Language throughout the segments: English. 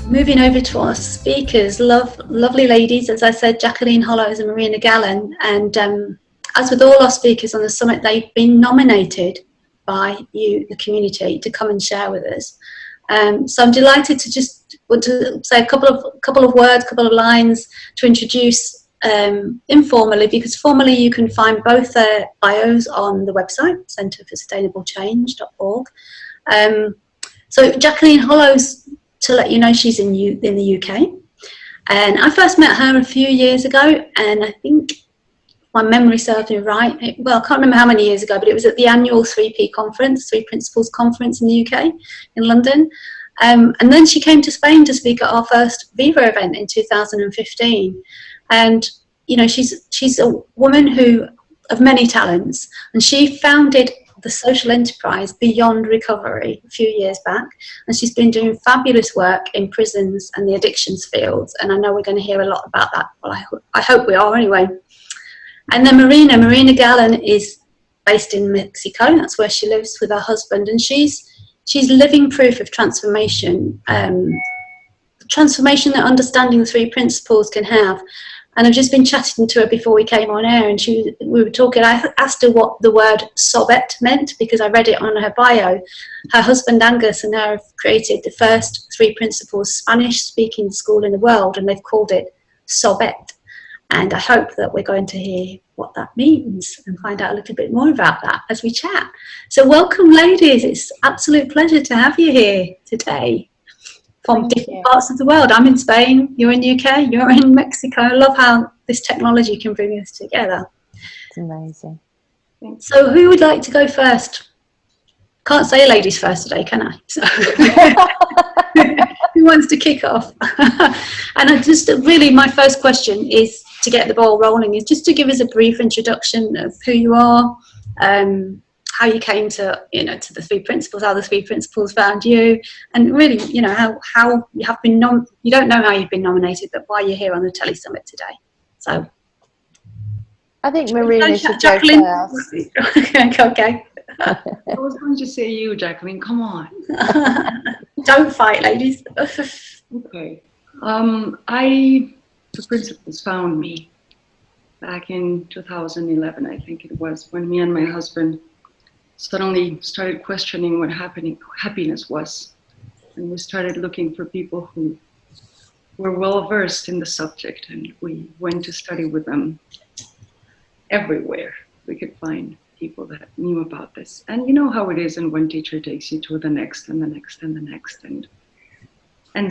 moving over to our speakers, lovely ladies, as I said, Jacqueline Hollows and Marina Galan. And as with all our speakers on the summit, they've been nominated by you, the community, to come and share with us. So I'm delighted to just want to say a couple of words, couple of lines to introduce informally, because formally you can find both their bios on the website, centreforsustainablechange.org. So Jacqueline Hollows, to let you know, she's in the UK, and I first met her a few years ago, and I think my memory serves me right, well, I can't remember how many years ago, but it was at the annual 3P conference, Three Principles conference in the UK, in London. And then she came to Spain to speak at our first Viva event in 2015. And, you know, she's a woman who, of many talents, and she founded the social enterprise Beyond Recovery a few years back. And she's been doing fabulous work in prisons and the addictions fields. And I know we're going to hear a lot about that. Well, I hope we are anyway. And then Marina Galan is based in Mexico. That's where she lives with her husband, and she's living proof of transformation, transformation that understanding the three principles can have. And I've just been chatting to her before we came on air, and we were talking. I asked her what the word sobet meant, because I read it on her bio. Her husband Angus and her have created the first three principles Spanish-speaking school in the world, and they've called it Sobet. And I hope that we're going to hear what that means and find out a little bit more about that as we chat. So welcome, ladies. It's an absolute pleasure to have you here today from different parts of the world. I'm in Spain, you're in the UK, you're in Mexico. I love how this technology can bring us together. It's amazing. So who would like to go first? Can't say ladies first today, can I? So who wants to kick off? And I just really, my first question is, to get the ball rolling, is just to give us a brief introduction of who you are, how you came to, to the three principles, how the three principles found you, and really, how you have been you don't know how you've been nominated, but why you're here on the Telesummit today. So I think Marina should go first. Okay. I was going to say you, Jacqueline. Come on. Don't fight, ladies. Okay. The principles found me back in 2011, I think it was, when me and my husband suddenly started questioning what happiness was. And we started looking for people who were well versed in the subject, and we went to study with them everywhere. We could find people that knew about this. And you know how it is, and one teacher takes you to the next and the next and the next, and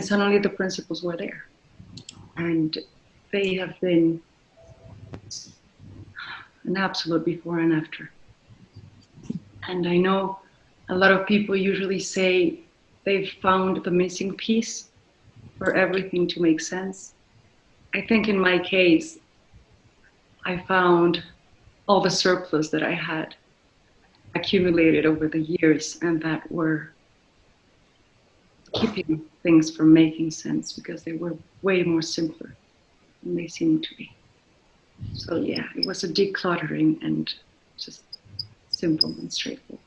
suddenly the principles were there. And they have been an absolute before and after. And I know a lot of people usually say they've found the missing piece for everything to make sense. I think in my case, I found all the surplus that I had accumulated over the years, and that were keeping things from making sense, because they were way more simpler than they seemed to be. So yeah, it was a decluttering and just simple and straightforward.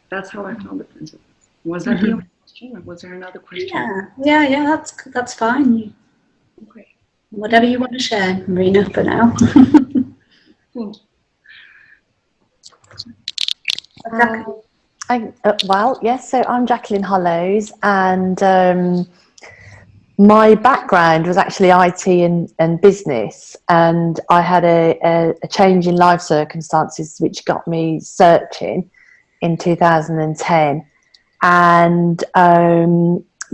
That's how I found the principles. Was that the only question, or was there another question? Yeah, that's fine. Okay. Whatever you want to share, Marina, for now. Thank you. Well, yes, so I'm Jacqueline Hollows, and my background was actually IT and business, and I had a change in life circumstances which got me searching in 2010, and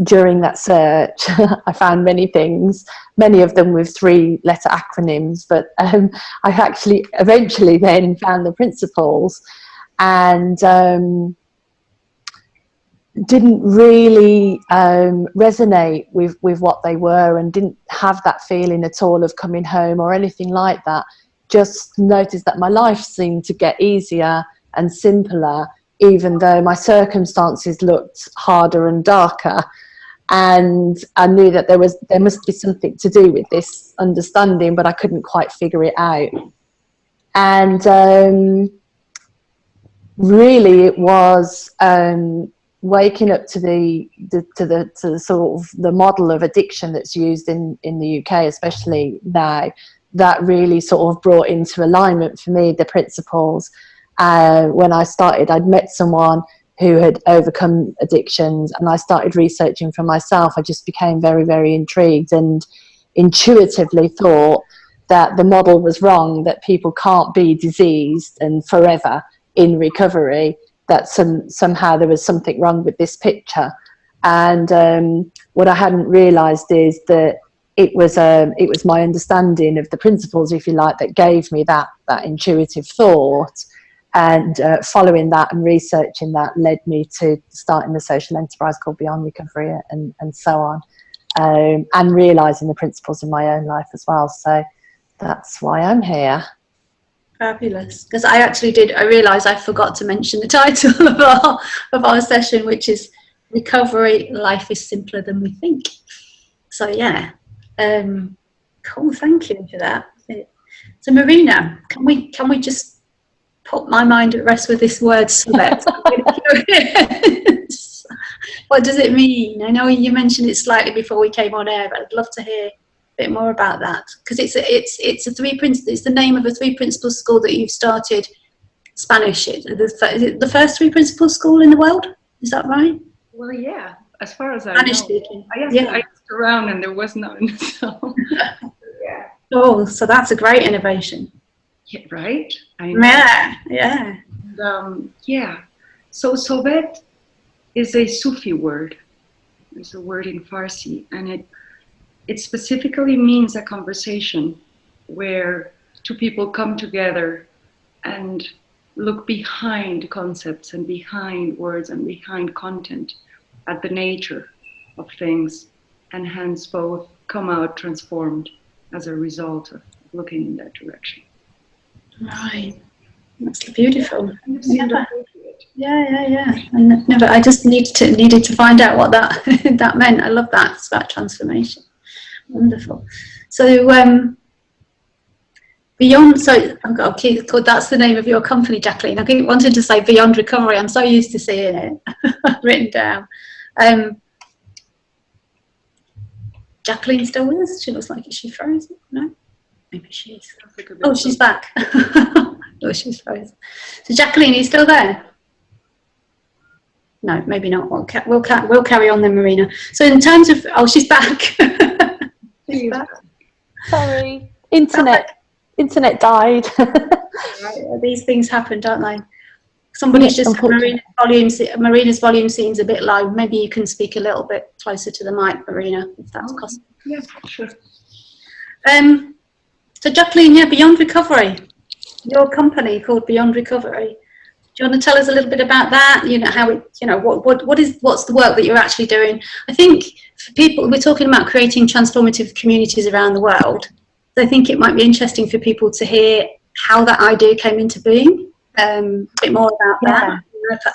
during that search I found many things, many of them with 3-letter acronyms, but I actually eventually then found the principles, and didn't really resonate with what they were, and didn't have that feeling at all of coming home or anything like that. Just noticed that my life seemed to get easier and simpler, even though my circumstances looked harder and darker. And I knew that there must be something to do with this understanding, but I couldn't quite figure it out. And really it was waking up to the sort of the model of addiction that's used in the UK, especially now, that really sort of brought into alignment for me the principles. When I started, I'd met someone who had overcome addictions, and I started researching for myself. I just became very, very intrigued and intuitively thought that the model was wrong, that people can't be diseased and forever in recovery, that somehow there was something wrong with this picture. And what I hadn't realised is that it was my understanding of the principles, if you like, that gave me that intuitive thought. And following that and researching that led me to starting the social enterprise called Beyond Recovery, and so on, and realising the principles in my own life as well. So that's why I'm here. Fabulous. Because I realised I forgot to mention the title of our session, which is Recovery, Life is Simpler Than We Think. So yeah, cool, thank you for that. So Marina, can we just put my mind at rest with this word summit? What does it mean? I know you mentioned it slightly before we came on air, but I'd love to hear a bit more about that, because it's the name of a 3 principles school that you've started. Spanish, is it the first 3 principles school in the world? Is that right? Well, yeah, as far as I Spanish know. speaking. I asked around and there was none. So yeah. Oh, so that's a great innovation. Yeah, right? I know. Yeah. And, yeah. So Sohbet is a Sufi word. It's a word in Farsi, and it specifically means a conversation where 2 people come together and look behind concepts and behind words and behind content at the nature of things, and hence both come out transformed as a result of looking in that direction. Right. That's beautiful. Yeah. I just needed to find out what that that meant. I love that. It's about transformation. Wonderful. So beyond, so okay, that's the name of your company, Jacqueline. I keep wanting to say Beyond Recovery. I'm so used to seeing it written down. Jacqueline still with us? She looks like she frozen. No, maybe she is. Oh, she's back. Oh, she's frozen. So Jacqueline, are you still there? No, maybe not. We'll carry on then, Marina. So in terms of, oh, she's back. She's back. Sorry, internet died. Right, these things happen, don't they? Somebody's just Marina's volume seems a bit low. Maybe you can speak a little bit closer to the mic, Marina, if that's possible. Yeah, sure. So Jacqueline, yeah, Beyond Recovery, your company called Beyond Recovery. Do you want to tell us a little bit about that? You know, how it, you know, what's the work that you're actually doing? I think for people, we're talking about creating transformative communities around the world. So I think it might be interesting for people to hear how that idea came into being. A bit more about that.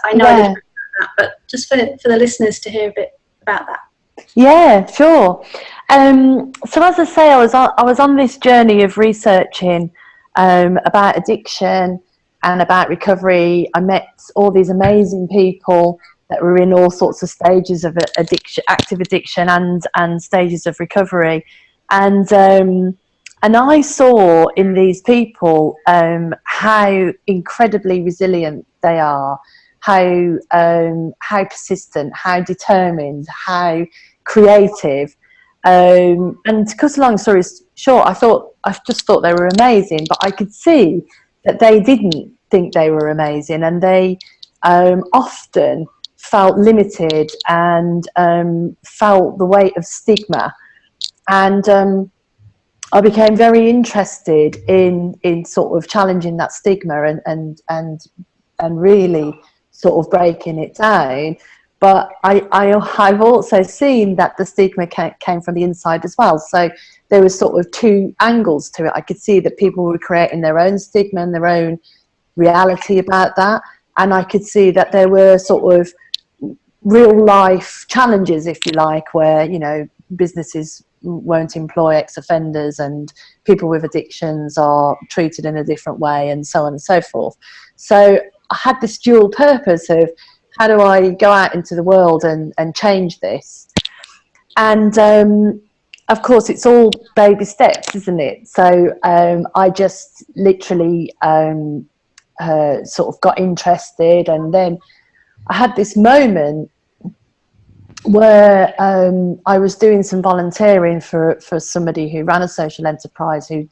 I know a little bit about that, but just for the listeners to hear a bit about that. Yeah, sure. So as I say, I was on this journey of researching about addiction and about recovery. I met all these amazing people that were in all sorts of stages of addiction, active addiction, and stages of recovery, and I saw in these people how incredibly resilient they are, how persistent, how determined, how creative. And to cut a long story short, I just thought they were amazing, but I could see that they didn't think they were amazing, and they often felt limited and felt the weight of stigma. And I became very interested in sort of challenging that stigma and really sort of breaking it down. But I've also seen that the stigma came from the inside as well. So there was sort of 2 angles to it. I could see that people were creating their own stigma and their own reality about that. And I could see that there were sort of real life challenges, if you like, where, you know, businesses won't employ ex-offenders and people with addictions are treated in a different way, and so on and so forth. So I had this dual purpose of how do I go out into the world and change this? And of course, it's all baby steps, isn't it? So I just literally sort of got interested, and then I had this moment where I was doing some volunteering for somebody who ran a social enterprise who'd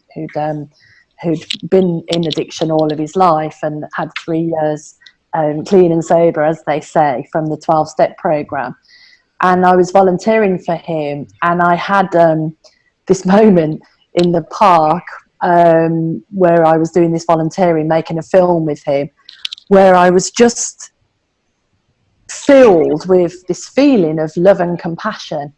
been in addiction all of his life and had 3 years clean and sober, as they say, from the 12-step program. And I was volunteering for him, and I had this moment in the park where I was doing this volunteering, making a film with him, where I was just filled with this feeling of love and compassion.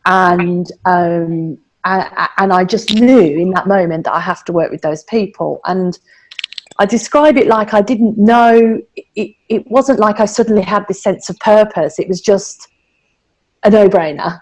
And I just knew in that moment that I have to work with those people. And I describe it like I didn't know, it wasn't like I suddenly had this sense of purpose. It was just a no-brainer.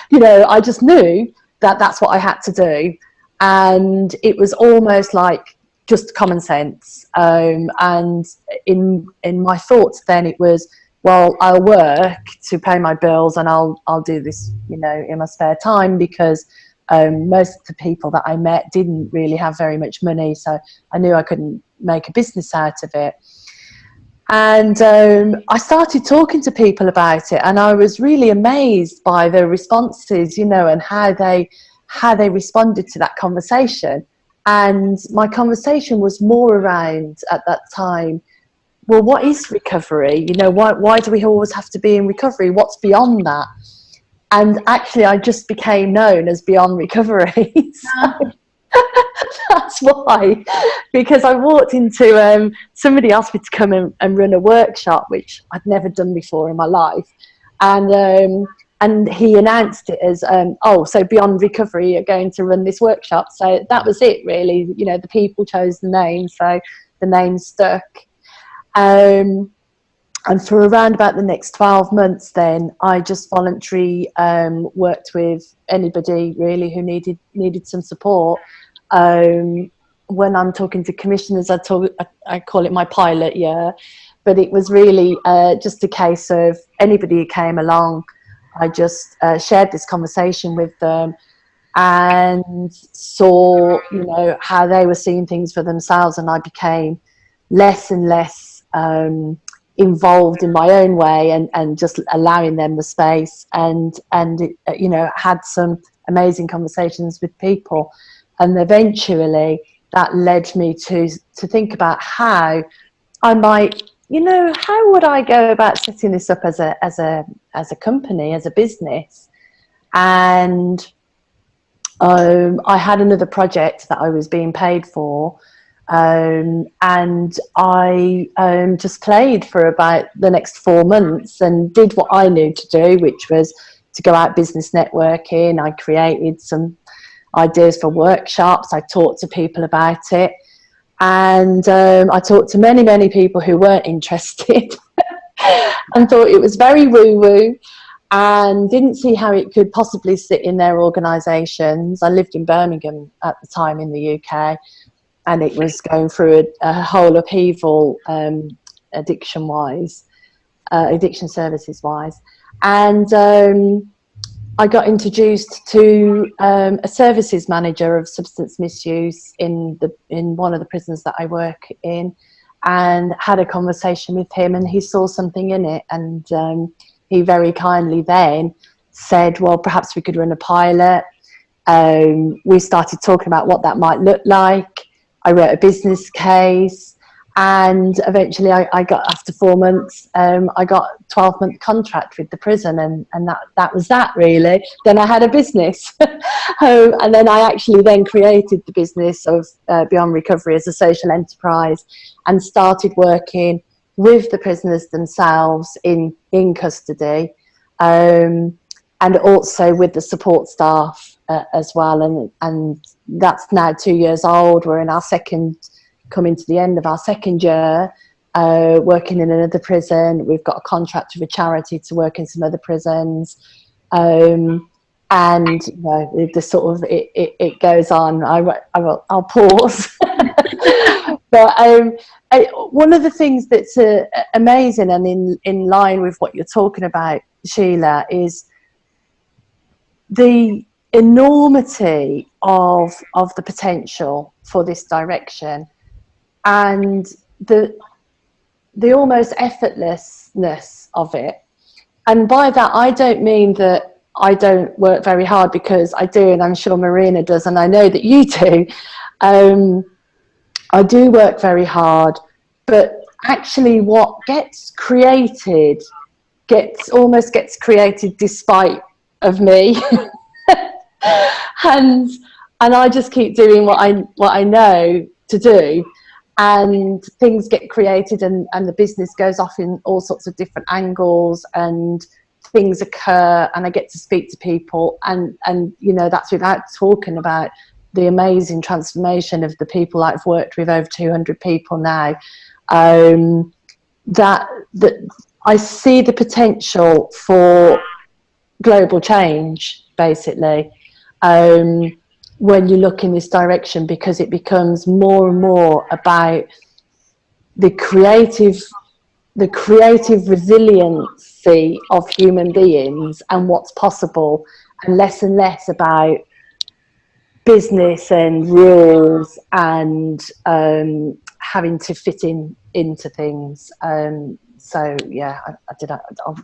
You know, I just knew that that's what I had to do. And it was almost like just common sense. And in my thoughts then it was, well, I'll work to pay my bills and I'll do this, you know, in my spare time, because most of the people that I met didn't really have very much money, so I knew I couldn't make a business out of it. And I started talking to people about it, and I was really amazed by the responses, you know, and how they responded to that conversation. And my conversation was more around, at that time, well, what is recovery? You know, why do we always have to be in recovery? What's beyond that? And actually, I just became known as Beyond Recovery. So that's why, because I walked into, somebody asked me to come and run a workshop, which I'd never done before in my life. And he announced it as, so Beyond Recovery are going to run this workshop. So that was it, really. You know, the people chose the name, so the name stuck. And for around about the next 12 months then, I just voluntarily worked with anybody really who needed some support. When I'm talking to commissioners, I call it my pilot year, but it was really just a case of anybody who came along, I just shared this conversation with them and saw, you know, how they were seeing things for themselves, and I became less and less involved in my own way, and just allowing them the space, and you know, had some amazing conversations with people. And eventually that led me to think about how I might, you know, how would I go about setting this up as a company, as a business. And I had another project that I was being paid for, and I just played for about the next 4 months and did what I knew to do, which was to go out business networking. I created some ideas for workshops. I talked to people about it, and I talked to many people who weren't interested and thought it was very woo-woo and didn't see how it could possibly sit in their organisations. I lived in Birmingham at the time in the UK, and it was going through a whole upheaval, addiction services wise. And I got introduced to a services manager of substance misuse in one of the prisons that I work in, and had a conversation with him, and he saw something in it, and he very kindly then said, well, perhaps we could run a pilot. We started talking about what that might look like. I wrote a business case, and eventually I got, after 4 months, I got a 12-month contract with the prison, and that was that, really. Then I had a business. And then I actually then created the business of Beyond Recovery as a social enterprise, and started working with the prisoners themselves in custody, and also with the support staff as well. And that's now 2 years old. We're in our coming to the end of our second year, working in another prison. We've got a contract with a charity to work in some other prisons, and you know, the sort of it goes on. I'll pause. But one of the things that's amazing and in line with what you're talking about, Sheila, is the enormity of the potential for this direction, and the almost effortlessness of it. And by that, I don't mean that I don't work very hard, because I do, and I'm sure Marina does, and I know that you do. I do work very hard, but actually what gets created almost gets created despite of me. and I just keep doing what I know to do, and things get created, and the business goes off in all sorts of different angles, and things occur, and I get to speak to people, and you know, that's without talking about the amazing transformation of the people I've worked with, over 200 people now. That I see the potential for global change, basically, when you look in this direction, because it becomes more and more about the creative resiliency of human beings and what's possible, and less about business and rules and having to fit into things. So yeah, I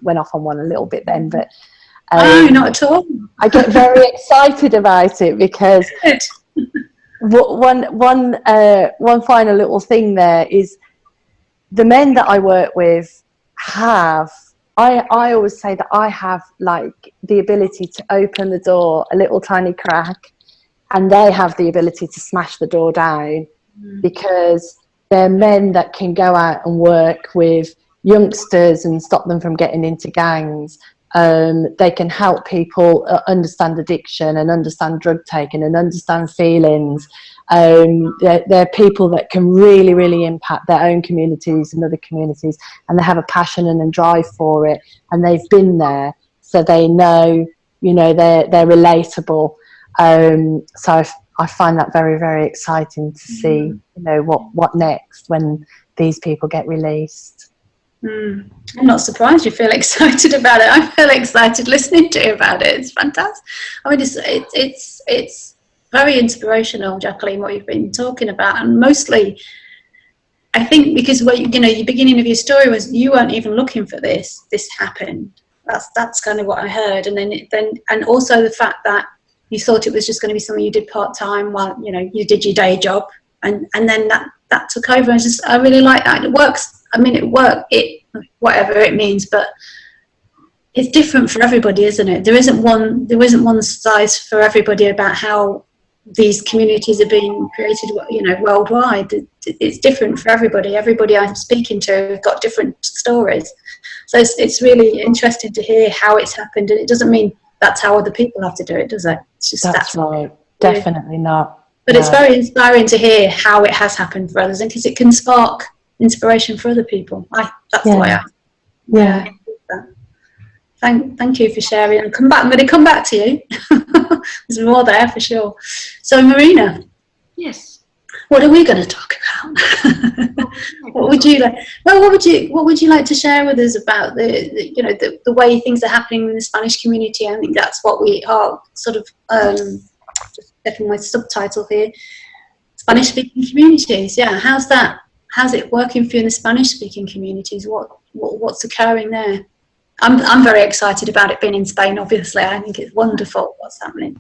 went off on one a little bit then, but no, not at all. I get very excited about it, because one final little thing there is, the men that I work with have, I always say that I have like the ability to open the door a little tiny crack, and they have the ability to smash the door down, because they're men that can go out and work with youngsters and stop them from getting into gangs. They can help people understand addiction and understand drug taking and understand feelings. They're people that can really, really impact their own communities and other communities, and they have a passion and a drive for it, and they've been there, so they know, you know, they're relatable. So I find that very, very exciting to see, you know, what next when these people get released. I'm not surprised you feel excited about it. I feel excited listening to you about it. It's fantastic. I mean, it's very inspirational, Jacqueline, what you've been talking about, and mostly, I think, because what you know, the beginning of your story was you weren't even looking for this. This happened. That's kind of what I heard, and and also the fact that you thought it was just going to be something you did part time while, you know, you did your day job, and then that took over. I really like that. It works. I mean, it whatever it means, but it's different for everybody, isn't it? There isn't one size for everybody about how these communities are being created, you know, worldwide. It's different for everybody. Everybody I'm speaking to have got different stories. So it's really interesting to hear how it's happened, and it doesn't mean that's how other people have to do it, does it? It's just that's right. Definitely not. But it's very inspiring to hear how it has happened for others, and because it can spark inspiration for other people. That's the way I Thank you for sharing. I'm going to come back to you. There's more there for sure. So Marina, yes, what are we going to talk about? What would you like? Well, what would you like to share with us about the way things are happening in the Spanish community? I think that's what we are sort of just checking my subtitle here. Spanish speaking communities. Yeah, how's it working for you in the Spanish speaking communities? What's occurring there? I'm very excited about it being in Spain, obviously. I think it's wonderful what's happening.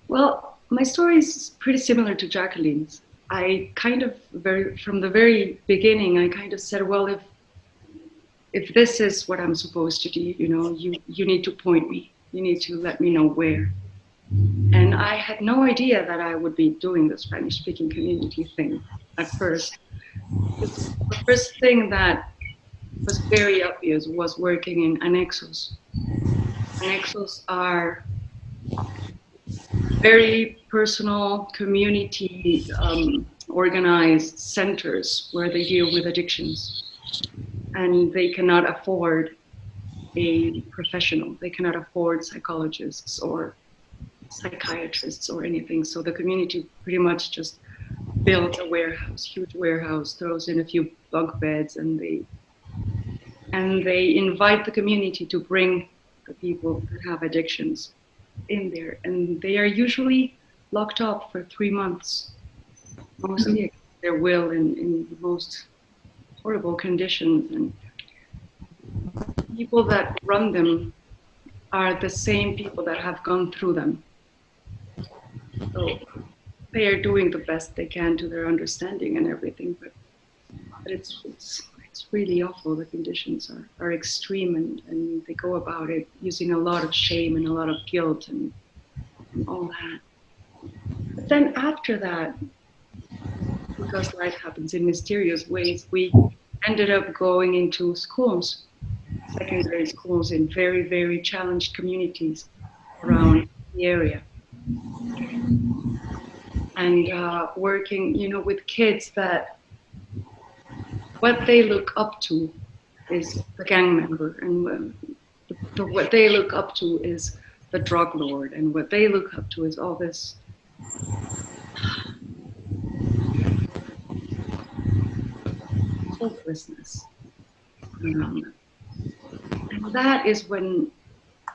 Well, my story is pretty similar to Jacqueline's. I kind of from the very beginning, I kind of said, well, if this is what I'm supposed to do, you know, you need to point me. You need to let me know where. And I had no idea that I would be doing the Spanish-speaking community thing at first. The first thing that was very obvious was working in annexos. Annexos are very personal, community organized centers where they deal with addictions, and they cannot afford a professional. They cannot afford psychologists or psychiatrists or anything. So the community pretty much just build a warehouse, huge warehouse, throws in a few bunk beds, and they invite the community to bring the people that have addictions in there, and they are usually locked up for 3 months, mostly against their will, in the most horrible conditions. And people that run them are the same people that have gone through them. So they are doing the best they can to their understanding and everything, but it's really awful. The conditions are extreme, and they go about it using a lot of shame and a lot of guilt and all that. But then after that, because life happens in mysterious ways, we ended up going into schools, secondary schools in very, very challenged communities around the area. And working, with kids that what they look up to is the gang member, and what they look up to is the drug lord, and what they look up to is all this hopelessness around them. And that is when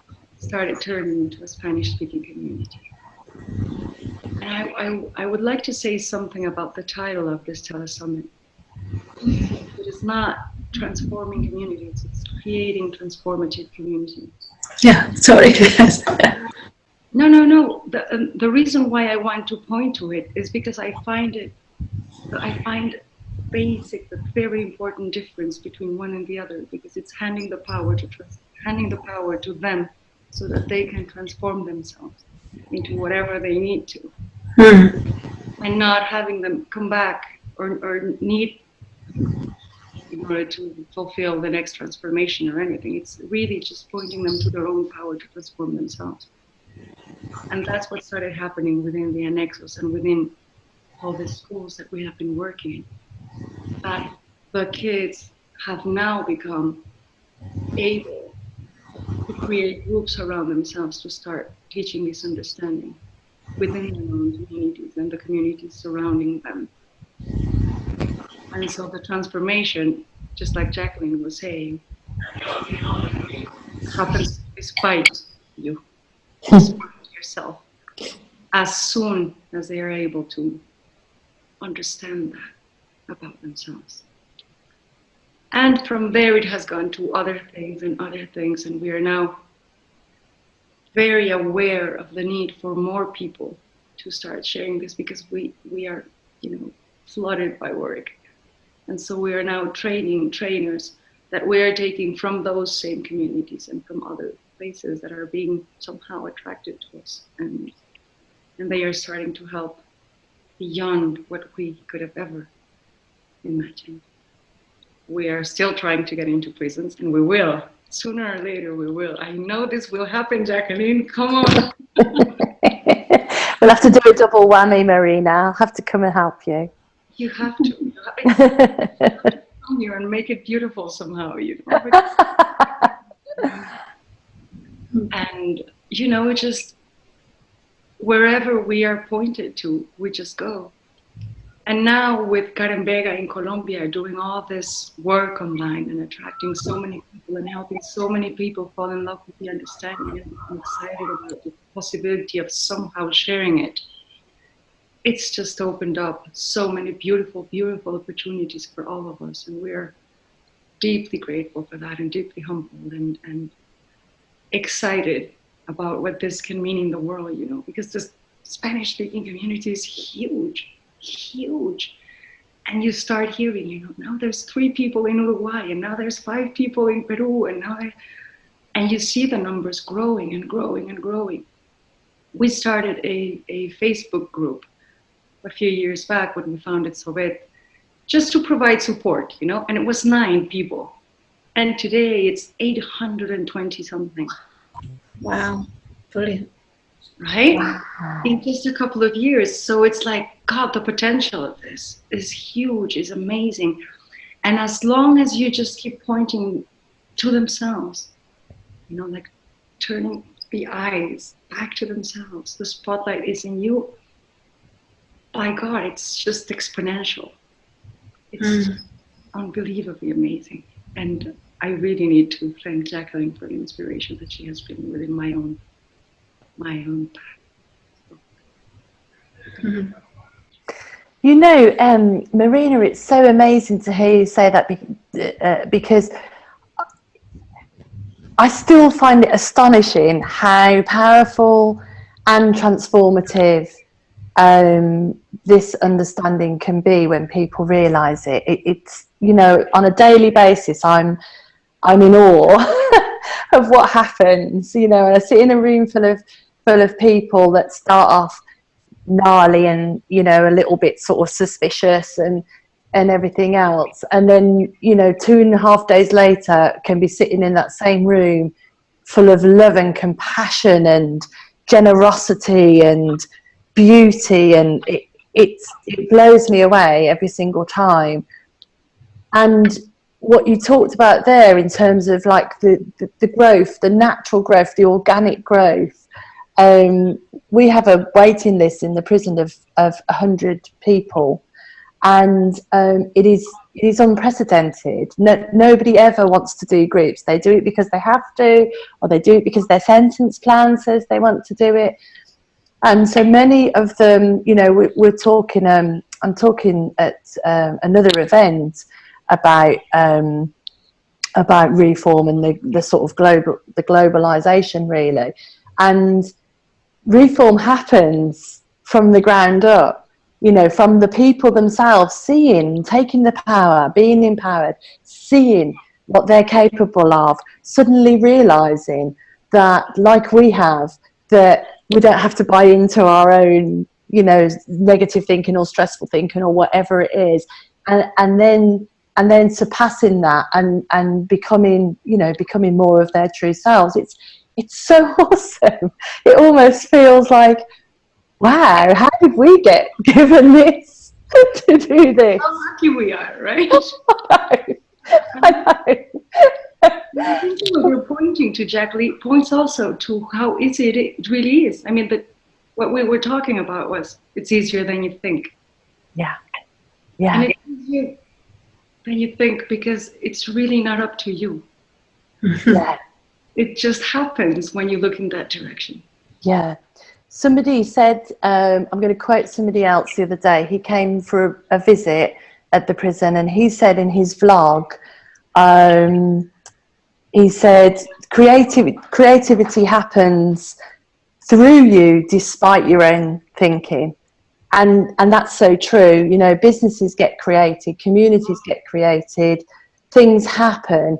it started turning into a Spanish-speaking community. And I would like to say something about the title of this Telesummit. It is not transforming communities, it's creating transformative communities. Yeah, sorry. No. The reason why I want to point to it is because I find basic, the very important difference between one and the other, because it's handing the power to them so that they can transform themselves into whatever they need to, and not having them come back or need in order to fulfill the next transformation or anything. It's really just pointing them to their own power to transform themselves. And that's what started happening within the Annexos and within all the schools that we have been working in. That the kids have now become able to create groups around themselves to start teaching this understanding within their own communities and the communities surrounding them. And so the transformation, just like Jacqueline was saying, happens despite you, despite yourself, as soon as they are able to understand that about themselves. And from there it has gone to other things, and we are now very aware of the need for more people to start sharing this, because we are, flooded by work. And so we are now training trainers that we are taking from those same communities and from other places that are being somehow attracted to us. And they are starting to help beyond what we could have ever imagined. We are still trying to get into prisons, and we will. Sooner or later, we will. I know this will happen, Jacqueline. Come on. We'll have to do a double whammy, Marina. I'll have to come and help you. You have to. You have to come here and make it beautiful somehow, And, just wherever we are pointed to, we just go. And now with Karen Vega in Colombia doing all this work online and attracting so many people and helping so many people fall in love with the understanding, and I'm excited about the possibility of somehow sharing it. It's just opened up so many beautiful, beautiful opportunities for all of us. And we're deeply grateful for that, and deeply humbled and excited about what this can mean in the world, because the Spanish-speaking community is huge. And you start hearing, now there's 3 people in Uruguay, and now there's 5 people in Peru, and you see the numbers growing and growing and growing. We started a Facebook group a few years back when we founded Sovet, just to provide support, and it was 9 people. And today it's 820 something. Wow, brilliant. Right? Wow. In just a couple of years. So it's like, God, the potential of this is huge, is amazing. And as long as you just keep pointing to themselves, like turning the eyes back to themselves, the spotlight is in you, by God, it's just exponential. It's unbelievably amazing. And I really need to thank Jacqueline for the inspiration that she has been within my own path. So, You know, Marina, it's so amazing to hear you say that because I still find it astonishing how powerful and transformative this understanding can be when people realise it. It's, you know, on a daily basis, I'm in awe of what happens. You know, and I sit in a room full of people that start off gnarly and, you know, a little bit sort of suspicious and everything else, and then, you know, 2.5 days later can be sitting in that same room full of love and compassion and generosity and beauty, and it blows me away every single time. And what you talked about there in terms of like the growth, the natural growth, the organic growth, we have a waiting list in the prison of 100 people, and it is unprecedented. Nobody ever wants to do groups. They do it because they have to, or they do it because their sentence plan says they want to do it. And so many of them, you know, we're talking. I'm talking at another event about reform and the sort of globalization, really. And reform happens from the ground up, you know, from the people themselves seeing, taking the power, being empowered, seeing what they're capable of, suddenly realizing that, like we have, that we don't have to buy into our own, you know, negative thinking or stressful thinking or whatever it is, and then surpassing that and becoming, you know, becoming more of their true selves. It's so awesome. It almost feels like, wow, how did we get given this to do this? How lucky we are, right? I know. I think what you're pointing to, Jacqueline, points also to how easy it really is. I mean, what we were talking about was it's easier than you think. Yeah. And it's easier than you think because it's really not up to you. Yeah. It just happens when you look in that direction. Yeah. Somebody said, I'm going to quote somebody else the other day. He came for a visit at the prison, and he said in his vlog, he said, creativity happens through you despite your own thinking. And that's so true. You know, businesses get created, communities get created, things happen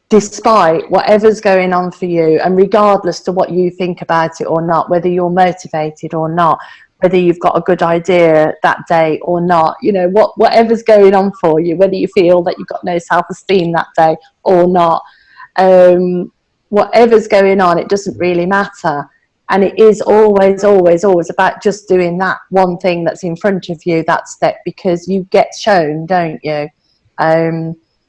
despite whatever's going on for you, and regardless to what you think about it or not, whether you're motivated or not, whether you've got a good idea that day or not, you know, whatever's going on for you, whether you feel that you've got no self-esteem that day or not, whatever's going on, it doesn't really matter. And it is always, always, always about just doing that one thing that's in front of you, that step, because you get shown, don't you?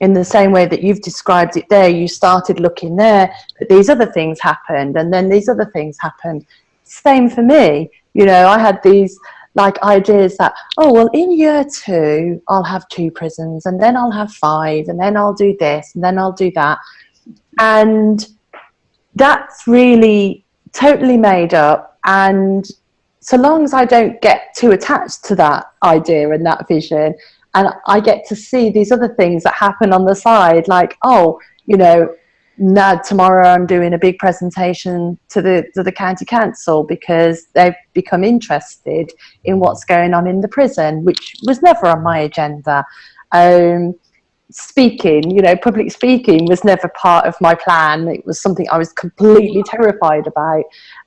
In the same way that you've described it there, you started looking there, but these other things happened, and then these other things happened. Same for me. You know, I had these like ideas that, oh, well, in year 2, I'll have 2 prisons, and then I'll have 5, and then I'll do this, and then I'll do that. And that's really totally made up. And so long as I don't get too attached to that idea and that vision, and I get to see these other things that happen on the side, like, oh, you know, now tomorrow I'm doing a big presentation to the county council because they've become interested in what's going on in the prison, which was never on my agenda. Speaking, you know, public speaking was never part of my plan. It was something I was completely terrified about,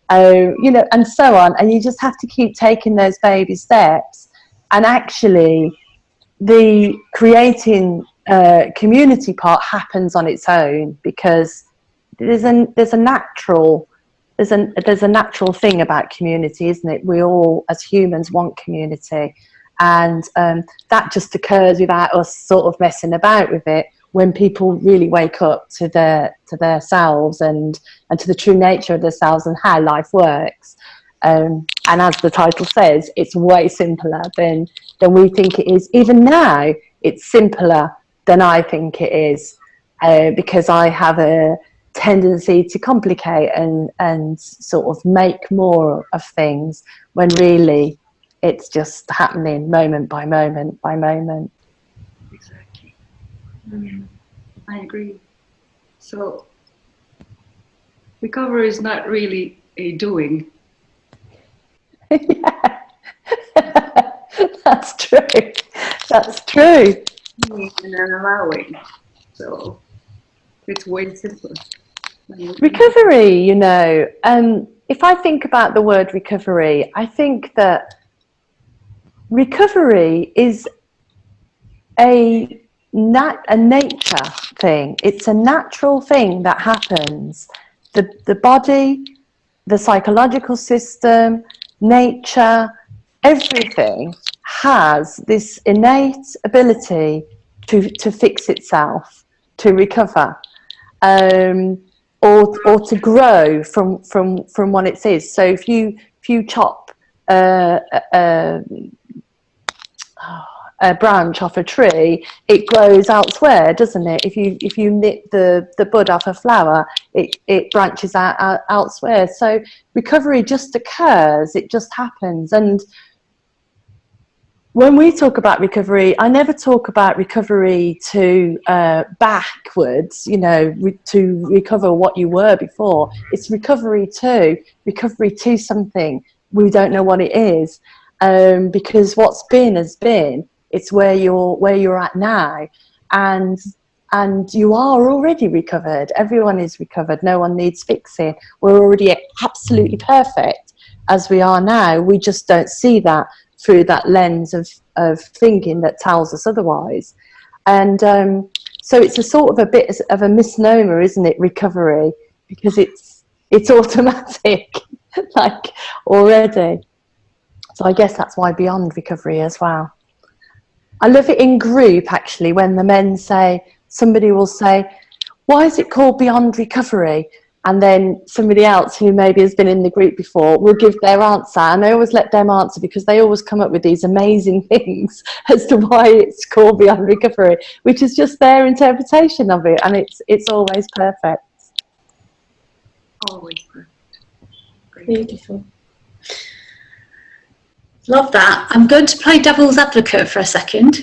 you know, and so on. And you just have to keep taking those baby steps. And actually, the creating community part happens on its own, because there's a natural thing about community, isn't it? We all as humans want community, and that just occurs without us sort of messing about with it, when people really wake up to their selves and to the true nature of themselves and how life works. And as the title says, it's way simpler than we think it is. Even now, it's simpler than I think it is, because I have a tendency to complicate and sort of make more of things, when really it's just happening moment by moment by moment. Exactly. I agree. So recovery is not really a doing. Yeah. That's true. That's true. And then allowing. So it's way simpler. Recovery, you know, if I think about the word recovery, I think that recovery is a nature thing. It's a natural thing that happens. The body, the psychological system, nature, everything has this innate ability to fix itself, to recover, or to grow from what it is. So if you chop a branch off a tree, it grows elsewhere, doesn't it? If you nip the bud off a flower, it branches out elsewhere. So recovery just occurs, it just happens. And when we talk about recovery, I never talk about recovery to backwards, you know, to recover what you were before. It's recovery to something. We don't know what it is, because what's been has been. It's where you're at now, and you are already recovered. Everyone is recovered. No one needs fixing. We're already absolutely perfect as we are now. We just don't see that through that lens of thinking that tells us otherwise. And so it's a sort of a bit of a misnomer, isn't it, recovery, because it's automatic, like, already. So I guess that's why beyond recovery as well. I love it in group, actually, when the men say, somebody will say, why is it called beyond recovery? And then somebody else who maybe has been in the group before will give their answer. And I always let them answer, because they always come up with these amazing things as to why it's called beyond recovery, which is just their interpretation of it. And it's always perfect. Always perfect. Great. Beautiful. Love that. I'm going to play devil's advocate for a second.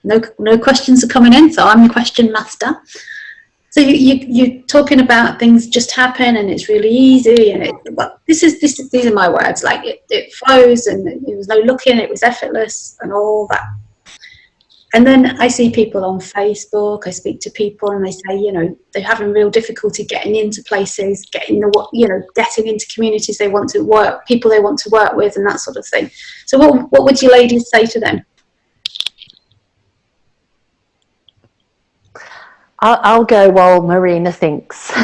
No questions are coming in, so I'm the question master. So you're talking about things just happen and it's really easy, and these are my words, like it flows and there was no looking, it was effortless and all that. And then I see people on Facebook, I speak to people and they say, you know, they're having real difficulty getting into places, getting into communities they want to work, people they want to work with and that sort of thing. So what would you ladies say to them? I'll go while Marina thinks. To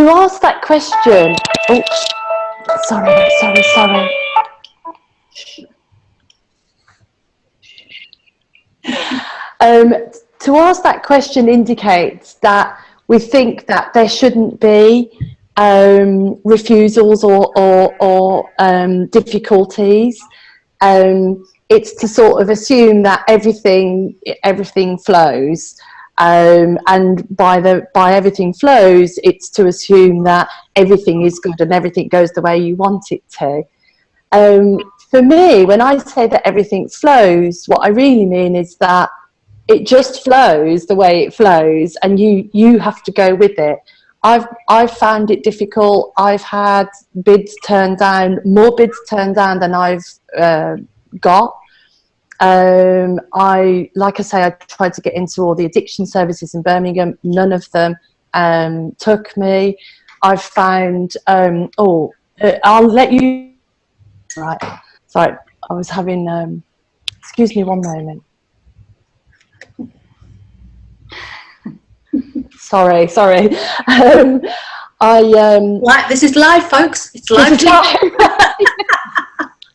ask that question, sorry. To ask that question indicates that we think that there shouldn't be refusals or difficulties. It's to sort of assume that everything flows, and by everything flows, it's to assume that everything is good and everything goes the way you want it to. For me, when I say that everything flows, what I really mean is that it just flows the way it flows, and you have to go with it. I've found it difficult. I've had bids turned down, more bids turned down than I've got. I tried to get into all the addiction services in Birmingham. None of them took me. I've found I'll let you. Right, sorry, I was having. Excuse me one moment. Sorry. This is live, folks. It's live.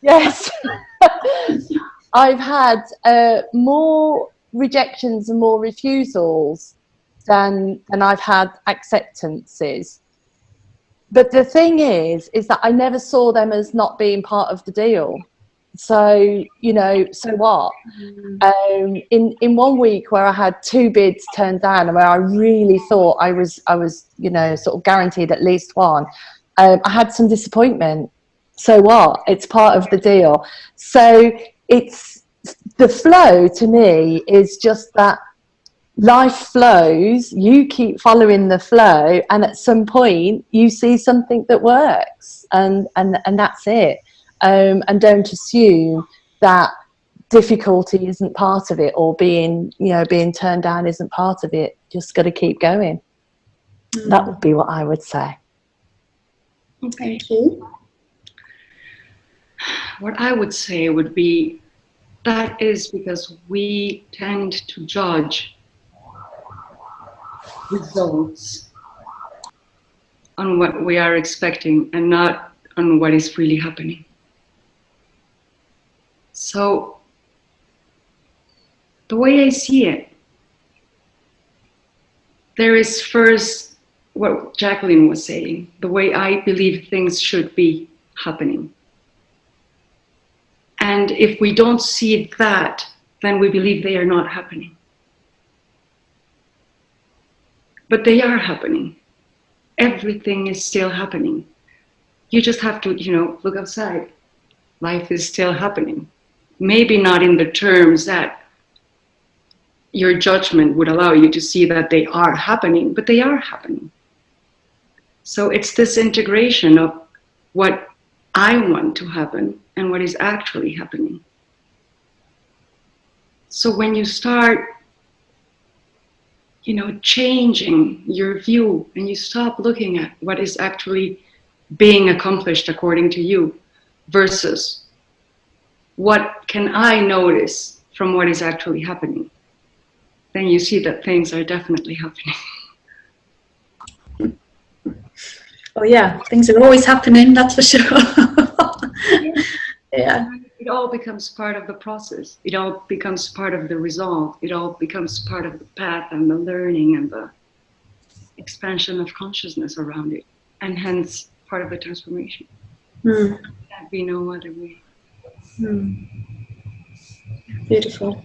Yes. I've had more rejections and more refusals than I've had acceptances. But the thing is that I never saw them as not being part of the deal. So, you know, so what? In 1 week where I had 2 bids turned down and where I really thought I was, you know, sort of guaranteed at least one, I had some disappointment. So what? It's part of the deal. So it's, the flow to me is just that life flows, you keep following the flow, and at some point you see something that works, and that's it. And don't assume that difficulty isn't part of it, or being turned down isn't part of it. Just got to keep going. That would be what I would say. Thank you. What I would say would be, that is because we tend to judge results on what we are expecting and not on what is really happening. So the way I see it, there is first what Jacqueline was saying, the way I believe things should be happening. And if we don't see that, then we believe they are not happening. But they are happening. Everything is still happening. You just have to, look outside. Life is still happening. Maybe not in the terms that your judgment would allow you to see that they are happening, but they are happening. So it's this integration of what I want to happen and what is actually happening. So when you start, changing your view and you stop looking at what is actually being accomplished according to you versus what can I notice from what is actually happening, then you see that things are definitely happening. Oh yeah, things are always happening, that's for sure. Yeah. It all becomes part of the process. It all becomes part of the result. It all becomes part of the path and the learning and the expansion of consciousness around it. And hence, part of the transformation. There'd be no other way. Beautiful.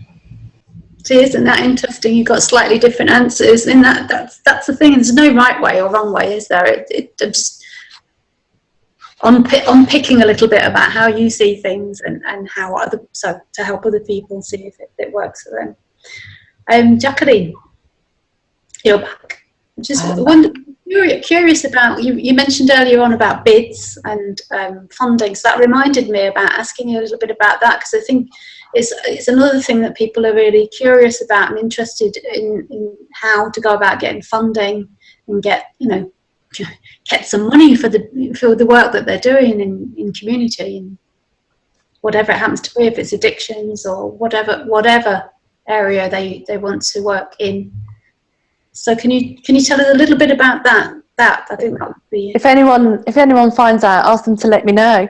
See, isn't that interesting? You've got slightly different answers. In that's the thing. There's no right way or wrong way, is there? I'm just unpicking a little bit about how you see things and how to help other people see if it works for them. Jacqueline, you're back. Just curious about you mentioned earlier on about bids and funding, so that reminded me about asking you a little bit about that, because I think it's another thing that people are really curious about and interested in how to go about getting funding and get some money for the work that they're doing in community, and whatever it happens to be, if it's addictions or whatever area they want to work in. So can you tell us a little bit about that? I think that would be. If anyone finds out, ask them to let me know.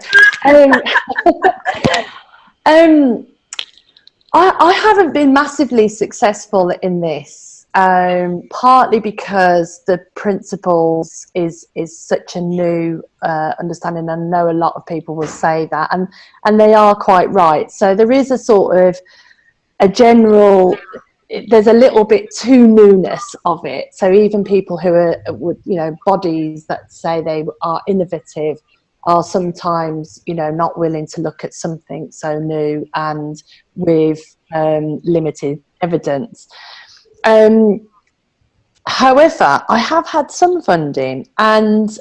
I haven't been massively successful in this, partly because the principles is such a new understanding. I know a lot of people will say that, and they are quite right. So there is a sort of a general. There's a little bit too newness of it. So even people who are, bodies that say they are innovative are sometimes, not willing to look at something so new and with limited evidence. However, I have had some funding, and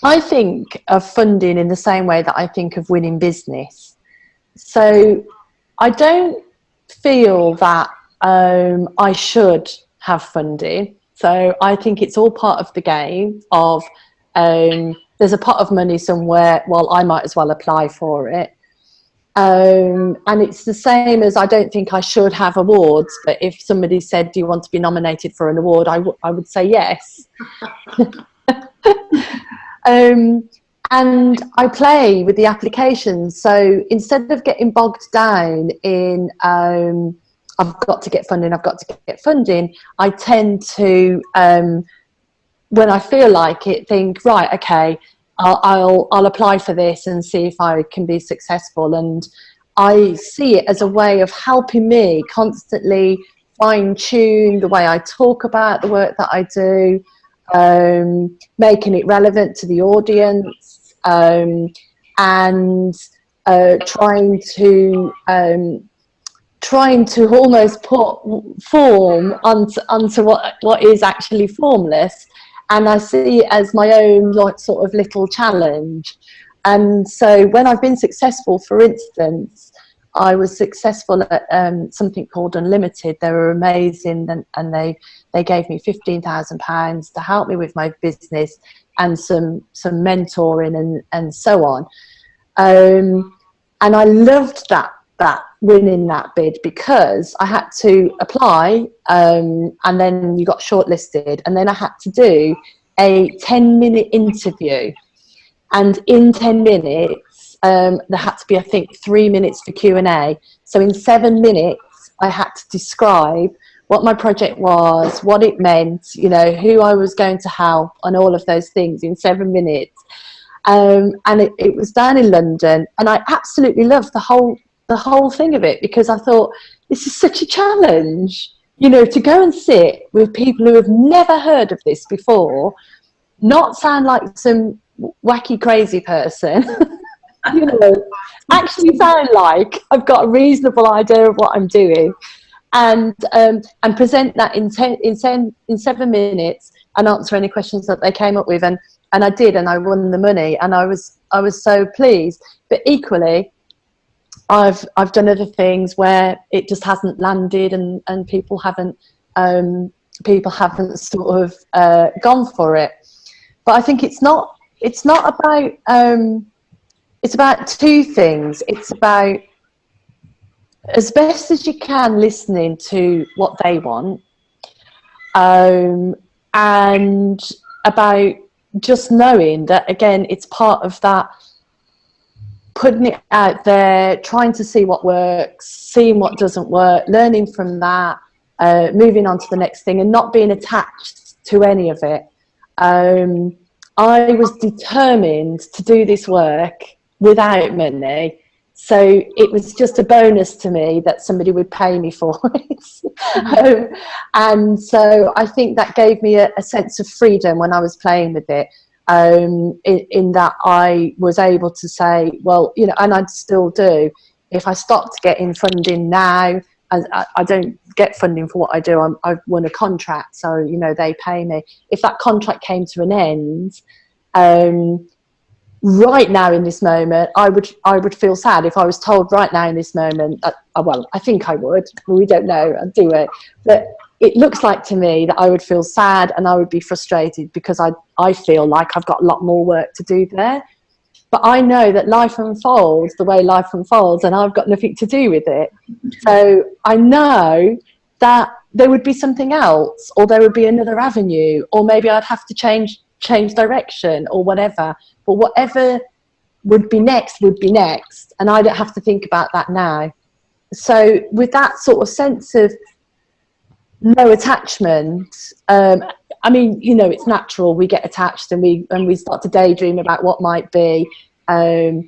I think of funding in the same way that I think of winning business. So I don't feel that I should have funding. So I think it's all part of the game of there's a pot of money somewhere, well, I might as well apply for it. And it's the same as I don't think I should have awards, but if somebody said, do you want to be nominated for an award, I would say yes. And I play with the applications. So instead of getting bogged down in, I've got to get funding, I've got to get funding, I tend to, when I feel like it, think, right, okay, I'll apply for this and see if I can be successful. And I see it as a way of helping me constantly fine-tune the way I talk about the work that I do, making it relevant to the audience, and trying to almost put form onto what is actually formless. And I see it as my own sort of little challenge. And so when I've been successful, for instance, I was successful at something called Unlimited. They were amazing, and they gave me £15,000 to help me with my business and some mentoring and so on. And I loved that winning that bid, because I had to apply, and then you got shortlisted, and then I had to do a 10-minute interview, and in 10 minutes there had to be, I think, 3 minutes for Q&A. So in 7 minutes I had to describe what my project was, what it meant, you know, who I was going to help, and all of those things in 7 minutes. And it was down in London, and I absolutely loved the whole thing of it, because I thought, this is such a challenge, you know, to go and sit with people who have never heard of this before, not sound like some wacky crazy person, you know, actually sound like I've got a reasonable idea of what I'm doing, and present that in 7 minutes and answer any questions that they came up with, and I did, and I won the money, and I was so pleased. But equally, I've done other things where it just hasn't landed, and people haven't sort of gone for it. But I think it's not about it's about two things. It's about, as best as you can, listening to what they want, and about just knowing that, again, it's part of that, putting it out there, trying to see what works, seeing what doesn't work, learning from that, moving on to the next thing, and not being attached to any of it. I was determined to do this work without money, so it was just a bonus to me that somebody would pay me for it. And so I think that gave me a sense of freedom when I was playing with it. In that I was able to say, well, you know, and I'd still do, if I stopped getting funding now, I don't get funding for what I do, I've won a contract, so, you know, they pay me. If that contract came to an end, right now in this moment, I would feel sad if I was told right now in this moment, well, I think I would, we don't know, I'd do it, but it looks like to me that I would feel sad and I would be frustrated, because I feel like I've got a lot more work to do there. But I know that life unfolds the way life unfolds, and I've got nothing to do with it. So I know that there would be something else, or there would be another avenue, or maybe I'd have to change direction or whatever. But whatever would be next, and I don't have to think about that now. So with that sort of sense of no attachment, I mean, you know, it's natural, we get attached, and we start to daydream about what might be. A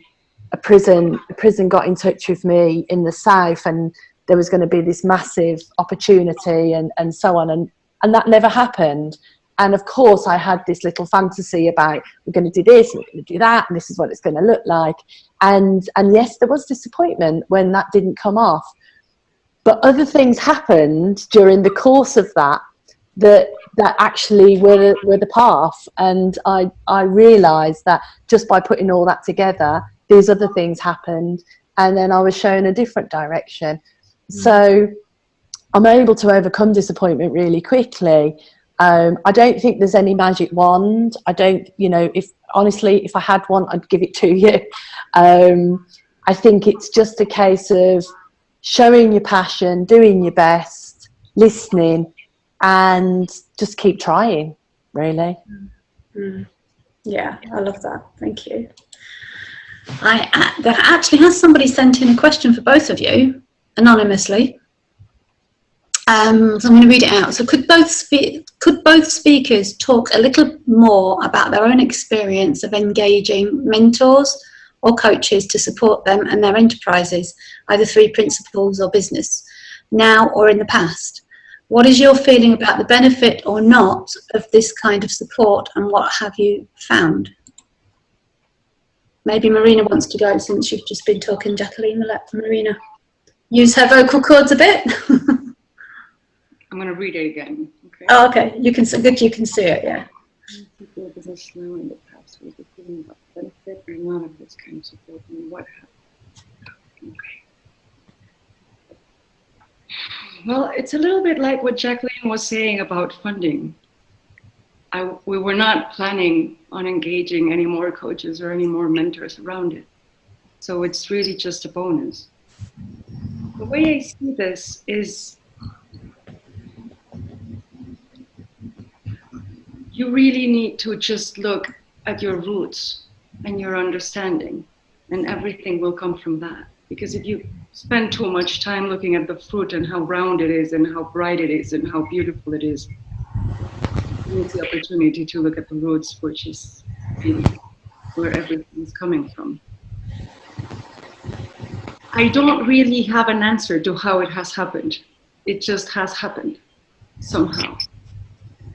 prison got in touch with me in the south, and there was going to be this massive opportunity, and so on, and that never happened. And of course I had this little fantasy about, we're going to do this, and we're going to do that, and this is what it's going to look like, and yes, there was disappointment when that didn't come off. But other things happened during the course of that actually were the path. And I realised that just by putting all that together, these other things happened, and then I was shown a different direction. So I'm able to overcome disappointment really quickly. I don't think there's any magic wand. I don't, you know, if I had one, I'd give it to you. I think it's just a case of showing your passion, doing your best, listening, and just keep trying, really. Yeah, I love that. Thank you. There actually has somebody sent in a question for both of you, anonymously. So I'm going to read it out. So could both speakers talk a little more about their own experience of engaging mentors or coaches to support them and their enterprises, either through principles or business, now or in the past? What is your feeling about the benefit or not of this kind of support, and what have you found? Maybe Marina wants to go, since you've just been talking, Jacqueline. We'll let Marina use her vocal cords a bit. I'm going to read it again. Okay. Oh, okay. You can see it, yeah. People business now in the past with the feeling of benefit or not of this kind of support, and what happened. Okay. Well, it's a little bit like what Jacqueline was saying about funding. We were not planning on engaging any more coaches or any more mentors around it. So it's really just a bonus. The way I see this is you really need to just look at your roots and your understanding, and everything will come from that. Because if you spend too much time looking at the fruit and how round it is and how bright it is and how beautiful it is, you need the opportunity to look at the roots, which is really where everything is coming from. I don't really have an answer to how it has happened. It just has happened somehow.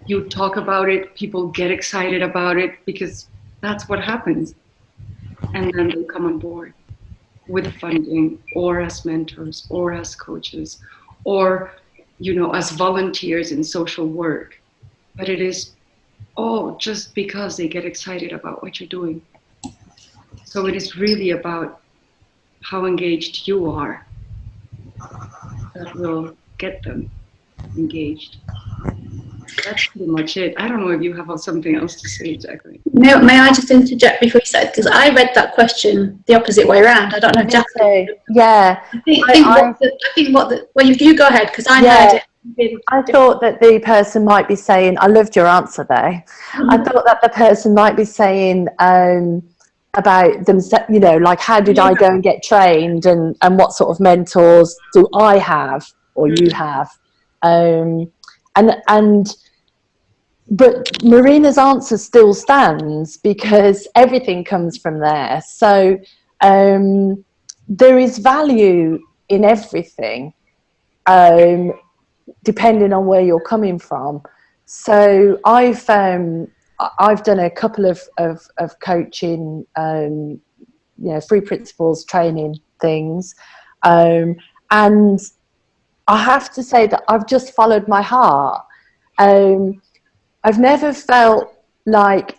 You talk about it, people get excited about it because that's what happens. And then they come on board with funding, or as mentors, or as coaches, or, as volunteers in social work. But it is all just because they get excited about what you're doing. So it is really about how engaged you are that will get them engaged. That's pretty much it. I don't know if you have something else to say, Jacqueline. May I just interject before you said, because I read that question the opposite way around. I don't know, Jacqueline. Yeah. Well, you go ahead, because I heard it. I thought that the person might be saying, I loved your answer there. Mm-hmm. I thought that the person might be saying about themselves, like, how did I go and get trained, and what sort of mentors do I have or you have? But Marina's answer still stands, because everything comes from there. So there is value in everything, depending on where you're coming from. So I've done a couple of coaching, free principles training things, and I have to say that I've just followed my heart. I've never felt like,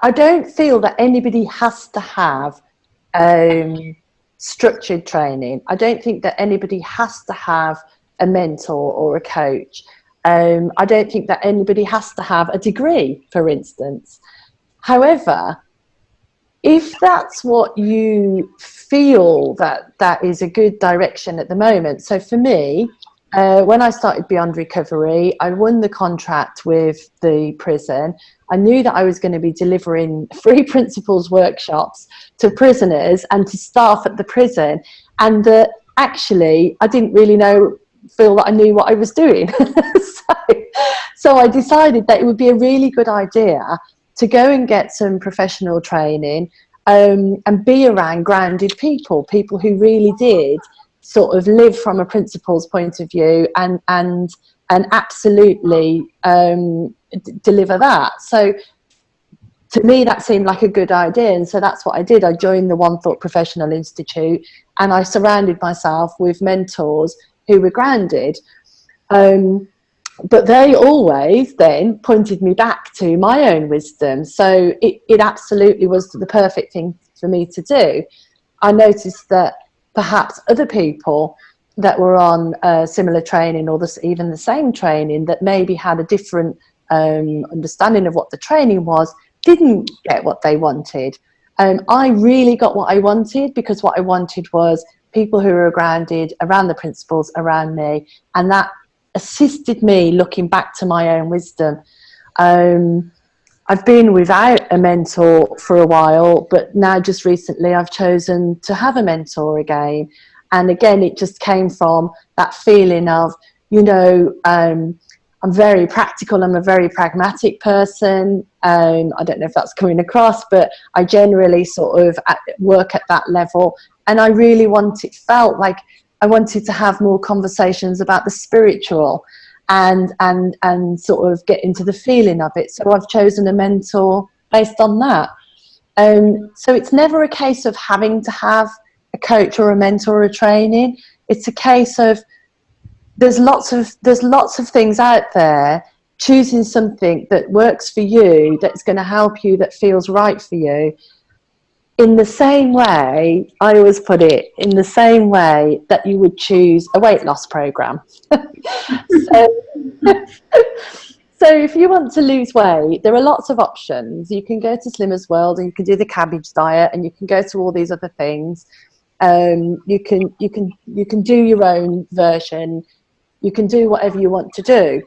I don't feel that anybody has to have structured training. I don't think that anybody has to have a mentor or a coach. I don't think that anybody has to have a degree, for instance. However, if that's what you feel that is a good direction at the moment. So for me, when I started Beyond Recovery, I won the contract with the prison. I knew that I was going to be delivering free principles workshops to prisoners and to staff at the prison, and actually I didn't really feel that I knew what I was doing. So I decided that it would be a really good idea to go and get some professional training, and be around grounded people who really did sort of live from a principles point of view and absolutely deliver that. So to me, that seemed like a good idea, and so that's what I did. I joined the One Thought Professional Institute, and I surrounded myself with mentors who were grounded. But they always then pointed me back to my own wisdom. So it absolutely was the perfect thing for me to do. I noticed that perhaps other people that were on similar training, or even the same training, that maybe had a different understanding of what the training was, didn't get what they wanted. I really got what I wanted, because what I wanted was people who were grounded around the principles around me, and that assisted me looking back to my own wisdom. I've been without a mentor for a while, but now just recently I've chosen to have a mentor again. And again, it just came from that feeling of I'm very practical. I'm a very pragmatic person. I don't know if that's coming across, but I generally sort of work at that level. And I really felt like I wanted to have more conversations about the spiritual and sort of get into the feeling of it. So I've chosen a mentor based on that. So it's never a case of having to have a coach or a mentor or a training. It's a case of there's lots of things out there. Choosing something that works for you, that's going to help you, that feels right for you. In the same way, I always put it, in the same way that you would choose a weight loss program. So if you want to lose weight, there are lots of options. You can go to Slimmer's World, and you can do the cabbage diet, and you can go to all these other things. You can do your own version. You can do whatever you want to do.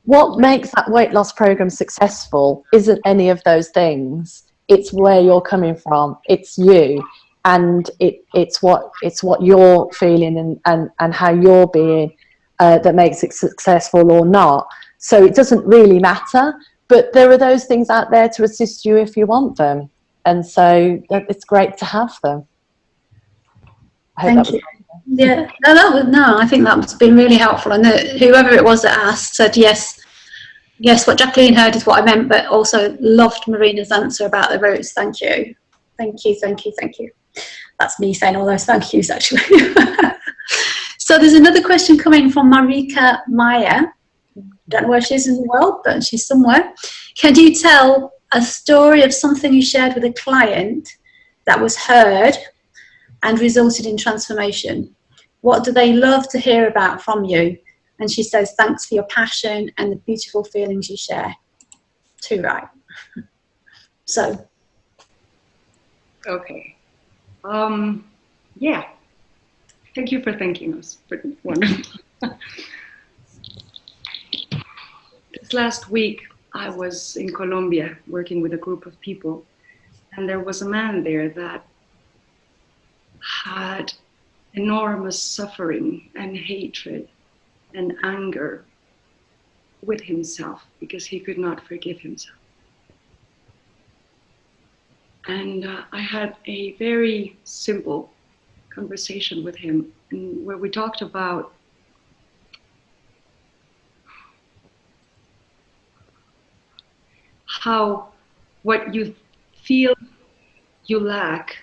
What makes that weight loss program successful isn't any of those things. It's where you're coming from. It's you, and it's what you're feeling and how you're being that makes it successful or not. So it doesn't really matter. But there are those things out there to assist you if you want them, and so it's great to have them. Thank you. Yeah, no, I think that's been really helpful, and whoever it was that asked said yes, what Jacqueline heard is what I meant, but also loved Marina's answer about the roots. Thank you. That's me saying all those thank yous, actually. So there's another question coming from Marika Maya. Don't know where she is in the world, but she's somewhere. Can you tell a story of something you shared with a client that was heard and resulted in transformation? What do they love to hear about from you? And she says, thanks for your passion and the beautiful feelings you share. Too right. So. Okay. Yeah. Thank you for thanking us. Pretty wonderful. This last week, I was in Colombia working with a group of people, and there was a man there that had enormous suffering and hatred and anger with himself because he could not forgive himself. And I had a very simple conversation with him, and where we talked about how what you feel you lack